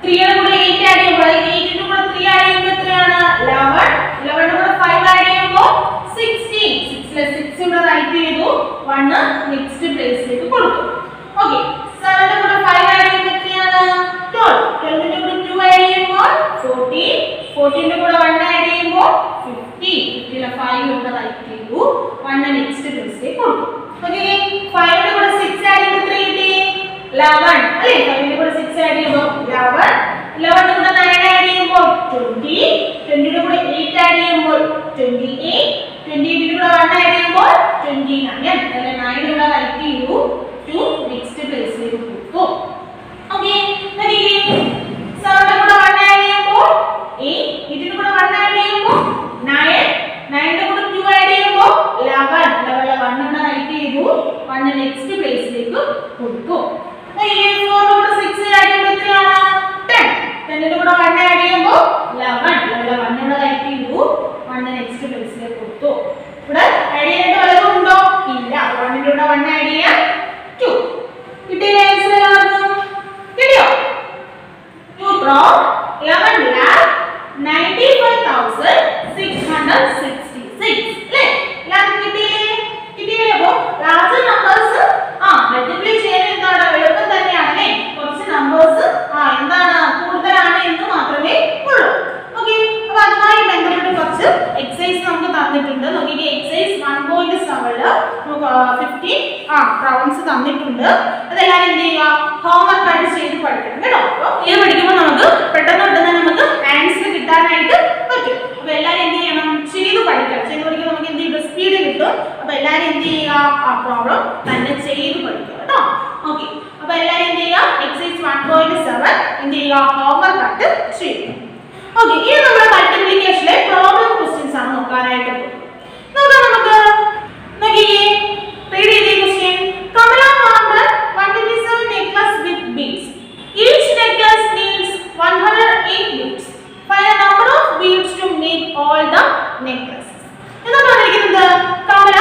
3 യുടെ കൂടെ 8 ആഡ് ചെയ്യുമ്പോൾ 8 ന്റെ കൂടെ 3 ആഡ് ചെയ്യുമ്പോൾ എത്രയാണ് 11 11 ന്റെ കൂടെ 5 ആഡ് ചെയ്യുമ്പോൾ 16 6 ലെ 6 ഇവിടെ റൈറ്റ് ചെയ്തു. 1 നെക്സ്റ്റ് പ്ലേസിലേക്ക് കൊടുത്തു. ഓക്കേ 7 ന്റെ കൂടെ 5 ആഡ് ചെയ്യുമ്പോൾ എത്രയാണ് 12 12 ന്റെ കൂടെ 2 ആഡ് ചെയ്യുമ്പോൾ 14 14 ന്റെ കൂടെ 1 ആഡ് ചെയ്യുമ്പോൾ 50 50 ലെ 5 ഇവിടെ റൈറ്റ് ചെയ്തു. 1 നെക്സ്റ്റ് പ്ലേസിലേക്ക് കൊടുത്തു. ഓക്കേ 5 ന്റെ കൂടെ 6 ആഡ് ചെയ്യുമ്പോൾ എത്ര കിട്ടി 11 അല്ലേ 5 ന്റെ കൂടെ 6 ആഡ് ചെയ്യുമ്പോൾ 11 11 ന്റെ കൂടെ 9 ആഡ് ചെയ്യുമ്പോൾ 20 20 ന്റെ കൂടെ 8 ആഡ് ചെയ്യുമ്പോൾ 28 28 ന്റെ കൂടെ 1 ആഡ് ചെയ്യുമ്പോൾ 29 അല്ലേ 9 ഇവിടെ റൈറ്റ് ചെയ്തു. 2 നെക്സ്റ്റ് പ്ലേസിലേക്ക് കൊടുത്തു. ഓക്കേ നോക്കിക്കേ 7 ന്റെ കൂടെ 1 ആഡ് ചെയ്യുമ്പോൾ 8 8 ന്റെ കൂടെ 1 ആഡ് ചെയ്യുമ്പോൾ 9 9 ന്റെ കൂടെ 2 ആഡ് ചെയ്യുമ്പോൾ 11 11 1 ഇവിടെ റൈറ്റ് ചെയ്തു. 1 നെക്സ്റ്റ് പ്ലേസിലേക്ക് കൊടുത്തു. 4 ന്റെ കൂടെ 6 ആഡ് ചെയ്യുമ്പോൾ എത്രയാണ് 10 10 ന്റെ കൂടെ 1 ആഡ് ചെയ്യുമ്പോൾ 11 11 1 ഇവിടെ റൈറ്റ് ചെയ്തു. 1 നെക്സ്റ്റ് പ്ലേസിലേക്ക് കൊടുത്തു. ഇവിടെ ആഡ് ചെയ്യാനായിട്ട് വല്ലതും ഉണ്ടോ ഇല്ല. 1 ന്റെ കൂടെ 1 ആഡ് ചെയ്യാം 2 കിട്ടിയില്ലേ ആൻസർ എല്ലാവർക്കും കിട്ടിയോ 2 from 11 lakh 95,666 അല്ലേ എല്ലാവർക്കും കിട്ടിയില്ലേ കിട്ടിയില്ലേ. അപ്പോൾ ലാർജ് നമ്പേഴ്സ് മൾട്ടിപ്ലൈ ചെയ്യാൻ എന്താണ് എളുപ്പം തന്നെയാണ് അല്ലേ കുറച്ച് നമ്പേഴ്സ് എന്താണ് കൂടുതലാണ് എന്ന് മാത്രമേ ഉള്ളൂ. ഓക്കേ അപ്പോൾ അതുമായി ബന്ധപ്പെട്ട് കുറച്ച് എക്സസൈസ് നമുക്ക് തന്നിട്ടുണ്ട്. നോക്കിക്കേ എക്സസൈസ് 1.7 നമുക്ക് 15 റൗണ്ട്സ് തന്നിട്ടുണ്ട്. അതെല്ലാവരും എന്ത് ചെയ്യുക ഹോംവർക്ക് ആയിട്ട് ചെയ്ത് പഠിക്കണം കേട്ടോ. അപ്പോൾ ഇത് പഠിക്കുമ്പോൾ നമുക്ക് പെട്ടെന്ന് നമുക്ക് ആൻസർ കിട്ടാനായിട്ട് പറ്റും. അപ്പോൾ എല്ലാവരും എന്ത് ചെയ്യണം ചെയ്ത് പഠിക്കണം. ചെയ്ത് പഠിക്കുമ്പോൾ നമുക്ക് എന്ത് ചെയ്യും സ്പീഡ് കിട്ടും. അപ്പോൾ എല്ലാവരും എന്ത് ചെയ്യുക പ്രോബ്ലം തന്നെ ചെയ്ത് പഠിക്കുക കേട്ടോ. ഓക്കേ അപ്പോൾ എല്ലാവരും എന്ത് ചെയ്യുക എക്സസൈസ് 1.7 എന്ത് ചെയ്യുക ഹോംവർക്ക് ആയിട്ട് ചെയ്യും. ഓക്കേ ഇനി നമ്മൾ മൾട്ടിപ്ലിക്കേഷനിലെ പ്രോബ്ലം ക്വസ്റ്റ്യൻസ് ആണ് നോക്കാനായിട്ട് പോകുന്നത്. നമുക്ക് നോക്കിയേ read the question. Kamala found 127 necklace with beads. Each necklace needs 108 beads. Find the number of beads to make all the necklaces. എന്താ പറഞ്ഞിരിക്കുന്നത് കമല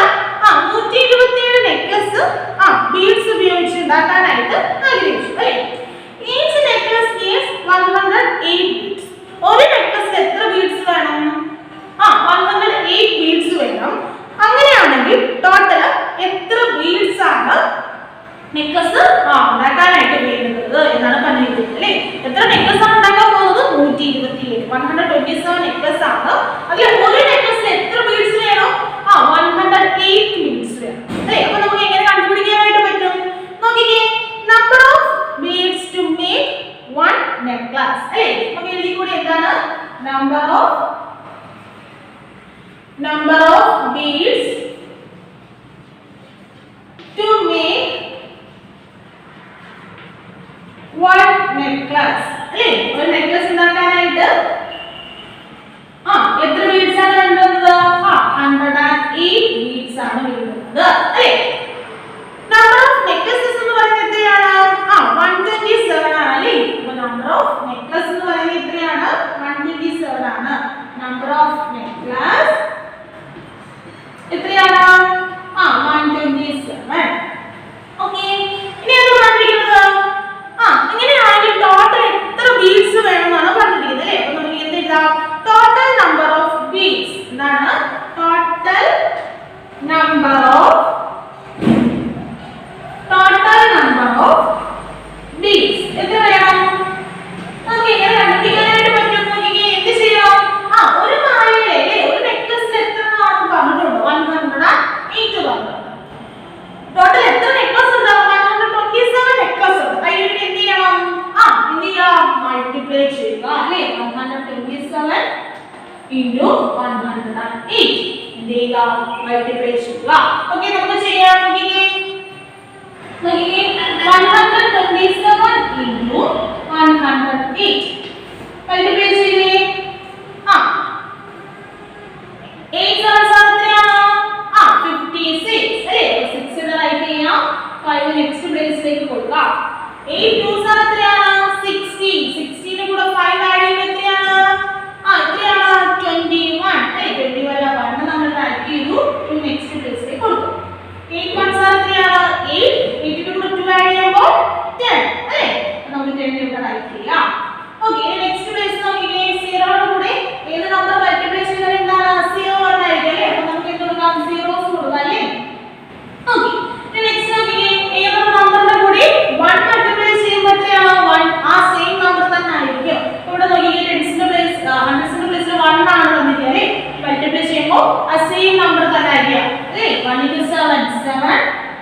127 നെക്ലസ് ബീഡ്സ് ഉപയോഗിച്ച് ഉണ്ടാക്കാനായിട്ട് ആഗ്രഹിച്ചു അല്ലേ. Each necklace needs 108 beads. ഒരു നെക്ലസിൽ എത്ര ബീഡ്സ് വേണം 108 ബീഡ്സ് വേണം. അങ്ങനെയാണെങ്കിൽ ടോട്ടൽ എത്ര ബീഡ്സ് ആണ് നെക്ലസ് ഉണ്ടാക്കാനായിട്ട് വേണ്ടത് എന്നാണ് പറഞ്ഞിരിക്കുന്നത് അല്ലേ. എത്ര നെക്ലസ് ആണ് ഉണ്ടാക്കാൻ പോകുന്നത് 127 127 നെക്ലസ് ആണ്. അതിൽ ഒരു നെക്ലസിൽ എത്ര ബീഡ്സ് വേണം 108 ബീഡ്സ് വേണം അല്ലേ. അപ്പോൾ നമുക്ക് എങ്ങനെ കണ്ടുപിടിക്കാനായിട്ട് പറ്റും നോക്കിക്കേ number of beads to make one necklace അല്ലേ. നമുക്ക് എഴുതി കൂടി എന്താണ് number of beads to make one necklace അല്ലേ. ഒരു നെക്ലസ് ഉണ്ടാക്കാനായിട്ട് എത്ര ബീഡ്സ് ആണ് വേണ്ടത് 108 ബീഡ്സ് ആണ് വേണ്ടത് അല്ലേ. നമ്പർ ഓഫ് നെക്ലസസ് എന്ന് പറയുന്നത് എത്രയാണ് 127 ആണ് അല്ലേ. അപ്പോൾ നമ്പർ ഓഫ് നെക്ലസ് എന്ന് പറയുന്നത് എത്രയാണ് മൾട്ടിപ്ലൈ ചെയ്യുക. ഓക്കെ, നമുക്ക് ചെയ്യാം. നോക്കിക്കേ 127 into 108 മൾട്ടിപ്ലൈ ചെയ്യേ. 8 എത്രയാണ്? 56 അല്ലേ? 6 നെ റൈറ്റ് ചെയ്യാം. 5 നെക്സ്റ്റ് പ്ലേസിലേക്ക് കൊടുക്കാം. 8 2s എത്രയാണ്? 60. 60 നെ കൂടെ 5 ആഡ് ചെയ്യുമ്പോൾ എത്രയാണ്? എത്രയാണ്? 21 അല്ലേ? 21 1 നമ്മൾ റൈറ്റ് ചെയ്തു. 2 നെക്സ്റ്റ് പ്ലേസിലേക്ക് കൊടുക്കും. 8 1s എത്രയാണ്? 8. 8 നെ കൂടെ 2 ആഡ് ചെയ്യുമ്പോൾ 10 അല്ലേ? നമുക്ക് 10 ഇവിടെ റൈറ്റ് ചെയ്യാം. ഓക്കേ, നെക്സ്റ്റ് പ്ലേസ് നോക്കിക്കേ. 0 ന്റെ കൂടെ ഏത് നമ്പർ മൾട്ടിപ്ലൈ ചെയ്താൽ എന്താണ്? 0 ആയിരിക്കും അല്ലേ? അപ്പോൾ നമുക്ക് എന്ത് കൊടുക്കാം? zeros കൊടുക്കാം അല്ലേ? ഓക്കേ, നെക്സ്റ്റ് നോക്കിക്കേ. ഏത് നമ്പറിന്റെ കൂടെ 1 മൾട്ടിപ്ലൈ ചെയ്യുമ്പോൾ എത്രയാണ്? 1. ആ സെയിം നമ്പർ തന്നെ ആയിരിക്കും. ഇവിടെ നോക്കിക്കേ, ടെൻസിന്റെ പ്ലേസ് 100ന്റെ പ്ലേസിൽ 1 ആണ് തന്നിരിക്കുന്നത് അല്ലേ? മൾട്ടിപ്ലൈ ചെയ്യുമ്പോൾ ആ സെയിം നമ്പർ തന്നെ ആയിരിക്കും അല്ലേ? 1 into 7 7,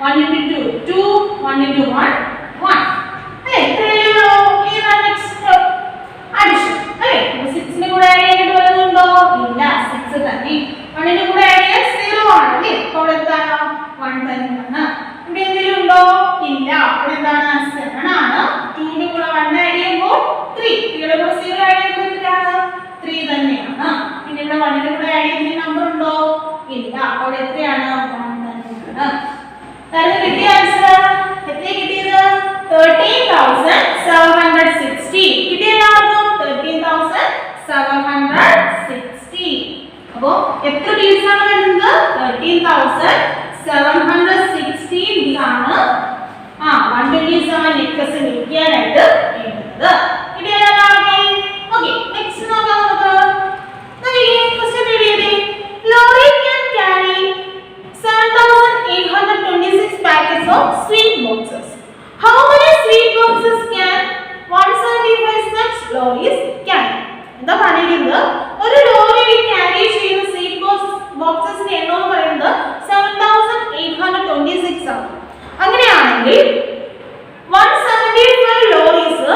1 into 2 2, 1 into 1 1 അല്ലേ? ഇത്രയല്ലോ. ഏതാണ് നെക്സ്റ്റ് അഡിഷൻ അല്ലേ? 6 ന്റെ കൂടെ ആഡ് ചെയ്യാനായിട്ട് വല്ലതുണ്ടോ? ഇല്ല, 6 തന്നെ. 1 ന്റെ കൂടെ ആഡ് ചെയ്യാൻ 0 ആണ് അല്ലേ? അപ്പോൾ എന്താണ്? 1 തന്നെയാണ്. ഇവിടെ എന്തെങ്കിലും ഉണ്ടോ? ഇല്ല. അപ്പോൾ എന്താണ്? 7 ആണ്. 2 ന്റെ കൂടെ 1 ആഡ് ചെയ്യുമ്പോൾ 3. 3 ന്റെ കൂടെ 0 ആഡ് ചെയ്യുമ്പോൾ എത്രയാണ്? 3 തന്നെയാണ്. പിന്നെ ഇവിടെ 1 ന്റെ കൂടെ ആഡ് ചെയ്യുന്ന നമ്പർ ഉണ്ടോ? ഇല്ല. അപ്പോൾ എത്രയാണ്? 1 തന്നെയാണ്. തരുന്ന കിട്ടിയ ആൻസർ എത്ര കിട്ടിയത്? 13,760 കിട്ടിയതാണോ? 13,760. അപ്പോൾ എത്ര ഡീസ് ആണ് വരുന്നത്? 13,760 ഡീസ് ആണ് 127 നെക്ലസ് വിൽക്കാനായിട്ട് വേണ്ടത്. കിട്ടിയതാണോ? ഓക്കേ, നെക്സ്റ്റ് നോക്കാം. നമുക്ക് ക്വസ്റ്റ്യൻ റീഡ് ചെയ്തേ. Lorry can carry 7,826 packets of sweet boxes. How many sweet boxes can 175 such lorries carry? എന്താ പറയുന്നത്? ഒരു ലോറി ക്യാരി ചെയ്യുന്ന സ്വീറ്റ് ബോക്സസിന്റെ എണ്ണം എന്ന് പറയുന്നത് 7,826 ആണ്. അങ്ങനെയാണെങ്കിൽ 175 ലോറീസ്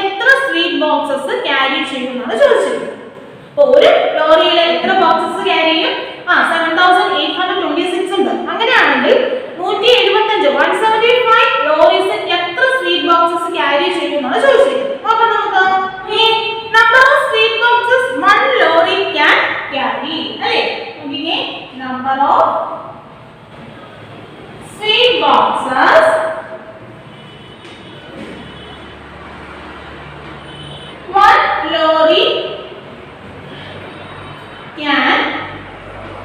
എത്ര സ്വീറ്റ് ബോക്സസ് ക്യാരി ചെയ്യുമെന്നാണ് ചോദിച്ചിരിക്കുന്നത്. അപ്പോൾ ഒരു ലോറിയിൽ എത്ര ബോക്സസ് ക്യാരി ചെയ്യും? 7,826 ഉണ്ട്. അങ്ങനെയാണെങ്കിൽ 175 ലോറീസ് എത്ര സ്വീറ്റ് ബോക്സസ് ക്യാരി ചെയ്യുമെന്നാണ് ചോദിച്ചിരിക്കുന്നത്. നോക്കാം നമുക്ക്. Number of sweet boxes 1 lorry can carry അല്ലേ? നോക്കിക്കേ, number of sweet boxes 1 lorry can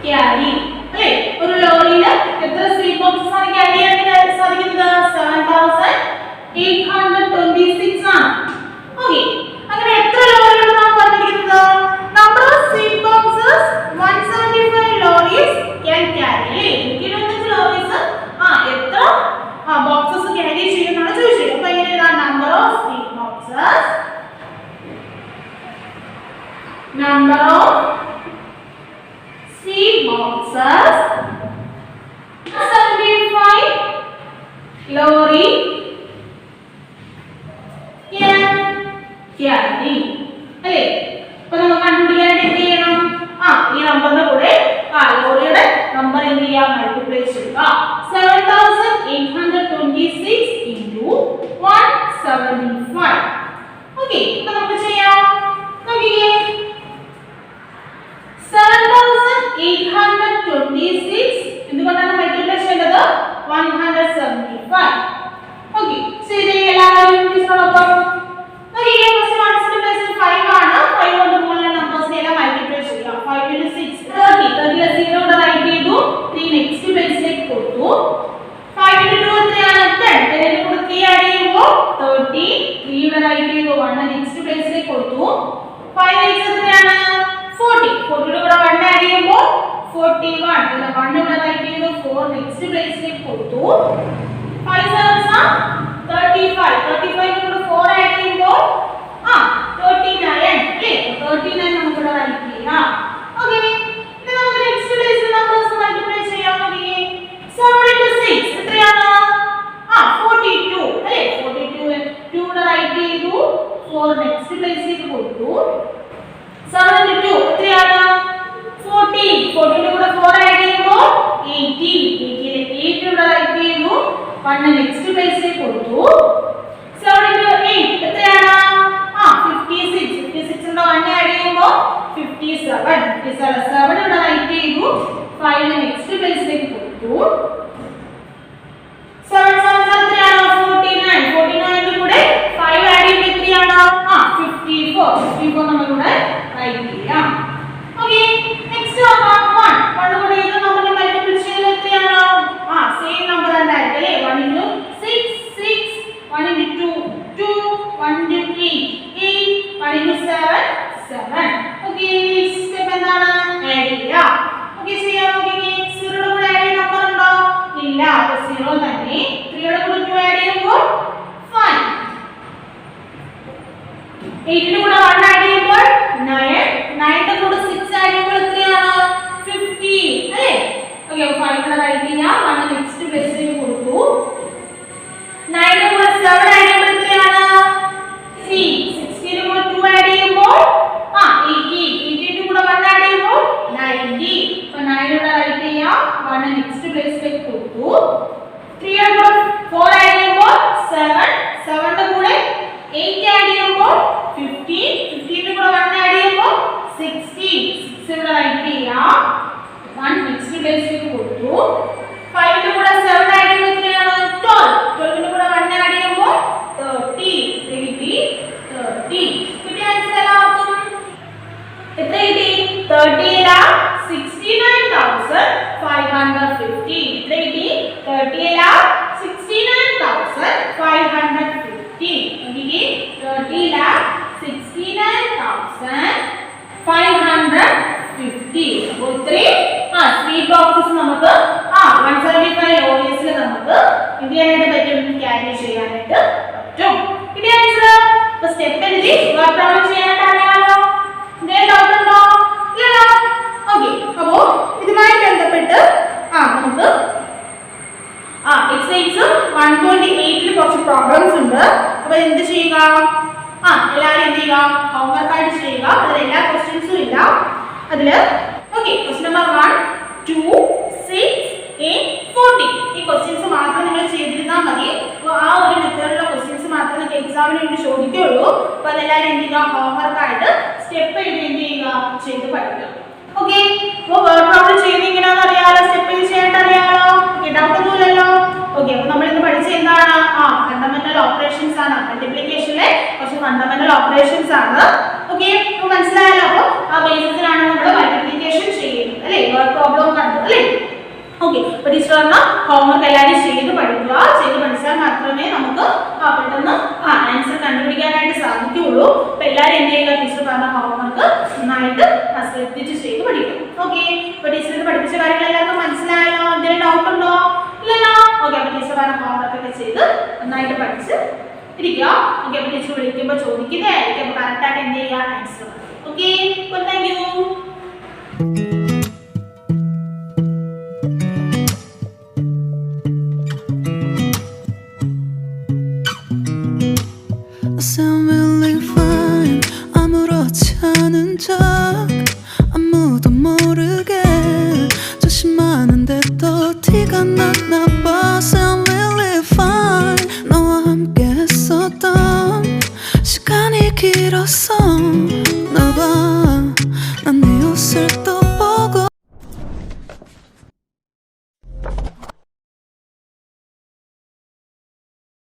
carry അല്ലേ? ഒരു ലോറിയിൽ എത്ര സ്വീറ്റ് ബോക്സസ് ആണ് ക്യാരി ചെയ്യാൻ സാധിക്കുന്നത്? 7,826 ആണ്. ഓക്കേ, അങ്ങനെ എത്ര ലോറികളാണ് നാം പറഞ്ഞിരിക്കുന്നത്? Number of sweet boxes 175 lorries can carry അല്ലേ? 125 ലോറീസ് എത്ര ബോക്സസ് ക്യാരി ചെയ്യുമെന്നാണ് ചോദിച്ചത്. അപ്പോൾ എങ്ങനെ എഴുതാം? Number of sweet boxes number of sweet boxes 75 lorry can carry അല്ലേ? അപ്പോൾ നമുക്ക് കണ്ടുപിടിക്കാനായിട്ട് എന്ത് ചെയ്യണം? ഈ നമ്പറിന്റെ കൂടെ ലോറിയുടെ നമ്പർ എന്ത് ചെയ്യാം? മൾട്ടിപ്ലൈ ചെയ്യുക. 7,826 into 175. ഓക്കേ, അപ്പോൾ നമുക്ക് ചെയ്യാം. നോക്കിക്കേ, 7,826 എന്തുകൊണ്ടാണ് മൾട്ടിപ്ലൈ ചെയ്യേണ്ടത്? 175. ഓക്കേ, ശരി. എല്ലാവരും നോക്കാം. നോക്കിക്കേ, ഫസ്റ്റ് 1 ന്റെ പ്ലേസിൽ 5 ആണ്. 5 കൊണ്ട് മുകളിലുള്ള നമ്പേഴ്സിനെ എല്ലാം മൾട്ടിപ്ലൈ ചെയ്യാം. 5 into 6 30. 30 ലെ 0 ഇവിടെ റൈറ്റ് ചെയ്തു. 3 നെക്സ്റ്റ് പ്ലേസിലേക്ക് കൊടുത്തു. 5 into 2 എത്രയാണ്? 10. 10 ന്റെ കൂടെ 3 ആഡ് ചെയ്യുമ്പോൾ 30. 3 ഇവിടെ റൈറ്റ് ചെയ്തു. 1 നെക്സ്റ്റ് പ്ലേസിലേക്ക് കൊടുത്തു. 5 8 എത്രയാണ്? 40. 40 യുടെ കൂടെ 1 ആഡ് ചെയ്യുമ്പോൾ 41. അല്ല 1 ഇവിടെ റൈറ്റ് ചെയ്തു. 4 നെക്സ്റ്റ് പ്ലേസിലേക്ക് കൊടുത്തു. 5 7s 35. 35 ന്റെ കൂടെ 4 ആഡ് ചെയ്യുമ്പോൾ 39 അല്ലേ? 39 നമുക്ക് ഇവിടെ റൈറ്റ് ചെയ്യാം. ഓക്കേ, ഇനി നമുക്ക് നെക്സ്റ്റ് പ്ലേസിൽ നമ്പേഴ്സ് മൾട്ടിപ്ലൈ ചെയ്യാം. നോക്കിക്കേ, 7 into 6 എത്രയാണ്? 42 അല്ലേ? 42 2 ഇവിടെ റൈറ്റ് ചെയ്തു. 4 നെക്സ്റ്റ് പ്ലേസിലേക്ക് കൊടുത്തു. 7 into 2 എത്രയാണ്? 14. 14 ന്റെ കൂടെ 4 ആഡ് ചെയ്യുമ്പോൾ പ്ലേസിലേക്ക് കൊടുത്തു. 7 into 8 എത്രയാണ്? 56. 56 ന്റെ 1 ആഡ് ചെയ്യുമ്പോൾ 57. 7 ഇവിടെ റൈറ്റ് ചെയ്തു. 5 നെക്സ്റ്റ് പ്ലേസിലേക്ക് കൊടുത്തു. 7 7 എത്രയാണ്? 49. 49 ന്റെ കൂടെ 5 ആഡ് ചെയ്യുമ്പോൾ എത്രയാണ്? 54. 54 നമ്മൾ ഇവിടെ റൈറ്റ് ചെയ്യാം. ഓക്കേ, നെക്സ്റ്റ് 1 കൂടെ ഇത് നമ്മൾ മൾട്ടിപ്ലൈ ചെയ്യുന്നത് എത്രയാണ്? സെയിം നമ്പർ തന്നെ ആയിരിക്കും അല്ലേ? 1 into 6 6, 1 into 2 2, 1 into 8 8, 1 into 7 7. Okay, next step എന്താണ്? ആഡ് ചെയ്യുക. ഓക്കേ, ചെയ്യാം. ഓക്കേ, 0 യുടെ കൂടെ ആഡ് ചെയ്യുന്ന നമ്പർ ഉണ്ടോ? ഇല്ല. അപ്പോൾ 0 തന്നെ. 3 യുടെ കൂടെ 2 ആഡ് ചെയ്യുമ്പോൾ 5. 8 ന്റെ കൂടെ 1 ആഡ് ചെയ്യുമ്പോൾ 9. 9 ന്റെ കൂടെ 6 ആഡ് ചെയ്യുമ്പോൾ എത്രയാണ്? 15 അല്ലേ? ഓക്കേ, അപ്പോൾ 5 ഇവിടെ റൈറ്റ് ചെയ്യാം. 1 നെക്സ്റ്റ് പ്ലേസിലേക്ക് കൊടുത്തു. 9 ന്റെ കൂടെ 7 ആഡ് ചെയ്യുമ്പോൾ എത്രയാണ്? 3. 16 ന്റെ കൂടെ 2 ആഡ് ചെയ്യുമ്പോൾ 80. 80 ന്റെ കൂടെ 1 ആഡ് ചെയ്യുമ്പോൾ 90. അപ്പോൾ 9 ഇവിടെ റൈറ്റ് ചെയ്യാം. 1 നെക്സ്റ്റ് പ്ലേസിലേക്ക് കൊടുത്തു. 3 ന്റെ കൂടെ 4 ആഡ് ചെയ്യുമ്പോൾ 7. 7 ന്റെ കൂടെ 8 ആഡ് ചെയ്യുമ്പോൾ 15. 15 ന്റെ കൂടെ 1 ആഡ് ചെയ്യുമ്പോൾ 60. 6 ഇവിടെ റൈറ്റ് ചെയ്യാം. 1 നെക്സ്റ്റ് പ്ലേസിലേക്ക് കൊടുത്തു. 5 ന്റെ കൂടെ 7 ആഡ് ചെയ്യുമ്പോൾ എത്രയാണ്? 12. 12 ന്റെ കൂടെ 1 ആഡ് ചെയ്യുമ്പോൾ 30. 30. കിട്ടിയ ആൻസർ എല്ലാവർക്കും എത്ര കിട്ടി? 30 ലാ 69,550. എത്ര കിട്ടി? 30 ലാ 69,550. കിട്ടി? 30 ലാ 69,550. അപ്പോൾ ഇത്രയും 3 ബോക്സസ് നമുക്ക് 175 OS നമുക്ക് എന്ത് ചെയ്യാനായിട്ട് പറ്റും? ക്യാരി ചെയ്യാനായിട്ട് പറ്റും. കിട്ടിയ ആൻസർ? അപ്പോൾ സ്റ്റെപ്പ് എഴുതി വർക്ക് പ്രോബ്ലം ചെയ്യാനായിട്ട് അറിയാമല്ലോ. എന്തെങ്കിലും ഡൗട്ട് ഉണ്ടോ? ഇല്ലല്ലോ. ഓക്കെ, അപ്പോൾ ഇതുമായി ബന്ധപ്പെട്ട് നമുക്ക് എക്സസൈസ് 128 കുറച്ച് പ്രോബ്ലംസ് ഉണ്ട്. അപ്പോൾ എന്ത് ചെയ്യുക? എല്ലാവരും എന്ത് ചെയ്യുക? ഹോംവർക്ക് ആയിട്ട് ചെയ്യുക. അതിൽ എല്ലാ ക്വസ്റ്റ്യൻസും ഇല്ല അതിൽ. ഓക്കെ, ക്വസ്റ്റ്യൻ നമ്പർ 1 2 6 8 14 ഈ ക്വസ്റ്റ്യൻസ് മാത്രം നിങ്ങൾ ചെയ്തിരുന്നാൽ മതി. അപ്പോൾ ആ ഒരു മെത്തേഡിലുള്ള ക്വസ്റ്റ്യൻസ് മാത്രമേ നിങ്ങൾക്ക് എക്സാമിന് വേണ്ടി ചോദിക്കുകയുള്ളൂ. അപ്പോൾ അതെല്ലാവരും എന്ത് ചെയ്യുക? ഹോംവർക്ക് ആയിട്ട് സ്റ്റെപ്പ് എഴുതി എന്ത് ചെയ്യുക? ചെയ്ത് പഠിക്കുക. ഓക്കെ, അപ്പോൾ വേർഡ് പ്രോബ്ലം ചെയ്യുന്നത് എങ്ങനെയാണെന്ന് അറിയാമല്ലോ. സ്റ്റെപ്പ് എഴുതി ചെയ്യാനായിട്ട് അറിയാമല്ലോ. ഓക്കെ, ഡൗട്ട് ഒന്നുമില്ലല്ലോ. ഓക്കെ, അപ്പോൾ നമ്മൾ ഇന്ന് പഠിച്ചത് എന്താണ്? ഫണ്ടമെന്റൽ ഓപ്പറേഷൻസ് ആണ്. മൾട്ടിപ്ലിക്കേഷനിലെ കുറച്ച് ഫണ്ടമെന്റൽ ഓപ്പറേഷൻസ് ആണ്. ഓക്കെ, അപ്പോൾ മനസ്സിലായല്ലോ. അപ്പോൾ ആ ബേസിസിലാണ് നമ്മൾ മൾട്ടിപ്ലിക്കേഷൻ ചെയ്യുന്നത് അല്ലേ? വേർഡ് പ്രോബ്ലം കണ്ടു അല്ലേ? ഓക്കെ, അപ്പോൾ ടീച്ചർ പറഞ്ഞ ഹോംവർക്ക് എല്ലാവരും ചെയ്ത് പഠിക്കുക. ചെയ്ത് പഠിച്ചാൽ മാത്രമേ നമുക്ക് പെട്ടെന്ന് ആൻസർ കണ്ടുപിടിക്കാനായിട്ട് സാധിക്കുകയുള്ളൂ. അപ്പോൾ എല്ലാവരും എന്ത് ചെയ്യുക? ടീച്ചർ പറഞ്ഞ ഹോംവർക്ക് നന്നായിട്ട് ശ്രദ്ധിച്ച് ചെയ്ത് പഠിക്കും. ഓക്കെ, അപ്പോൾ ടീച്ചർ പഠിപ്പിച്ച കാര്യങ്ങൾ എല്ലാവർക്കും മനസ്സിലായല്ലോ. എന്തെങ്കിലും ഡൗട്ട് ഉണ്ടോ? ഇല്ലല്ലോ. ഓക്കെ, അപ്പോൾ ടീച്ചർ പറഞ്ഞ ഹോംവർക്ക് ഒക്കെ ചെയ്ത് നന്നായിട്ട് പഠിച്ച് ഇരിക്കുക. ഓക്കെ, അപ്പോൾ ടീച്ചർ വിളിക്കുമ്പോൾ ചോദിക്കുന്നതായിരിക്കും. അപ്പോൾ കറക്റ്റായിട്ട് എന്ത് ചെയ്യുക? ആൻസർ. ഓക്കെ, അപ്പോൾ താങ്ക് യു.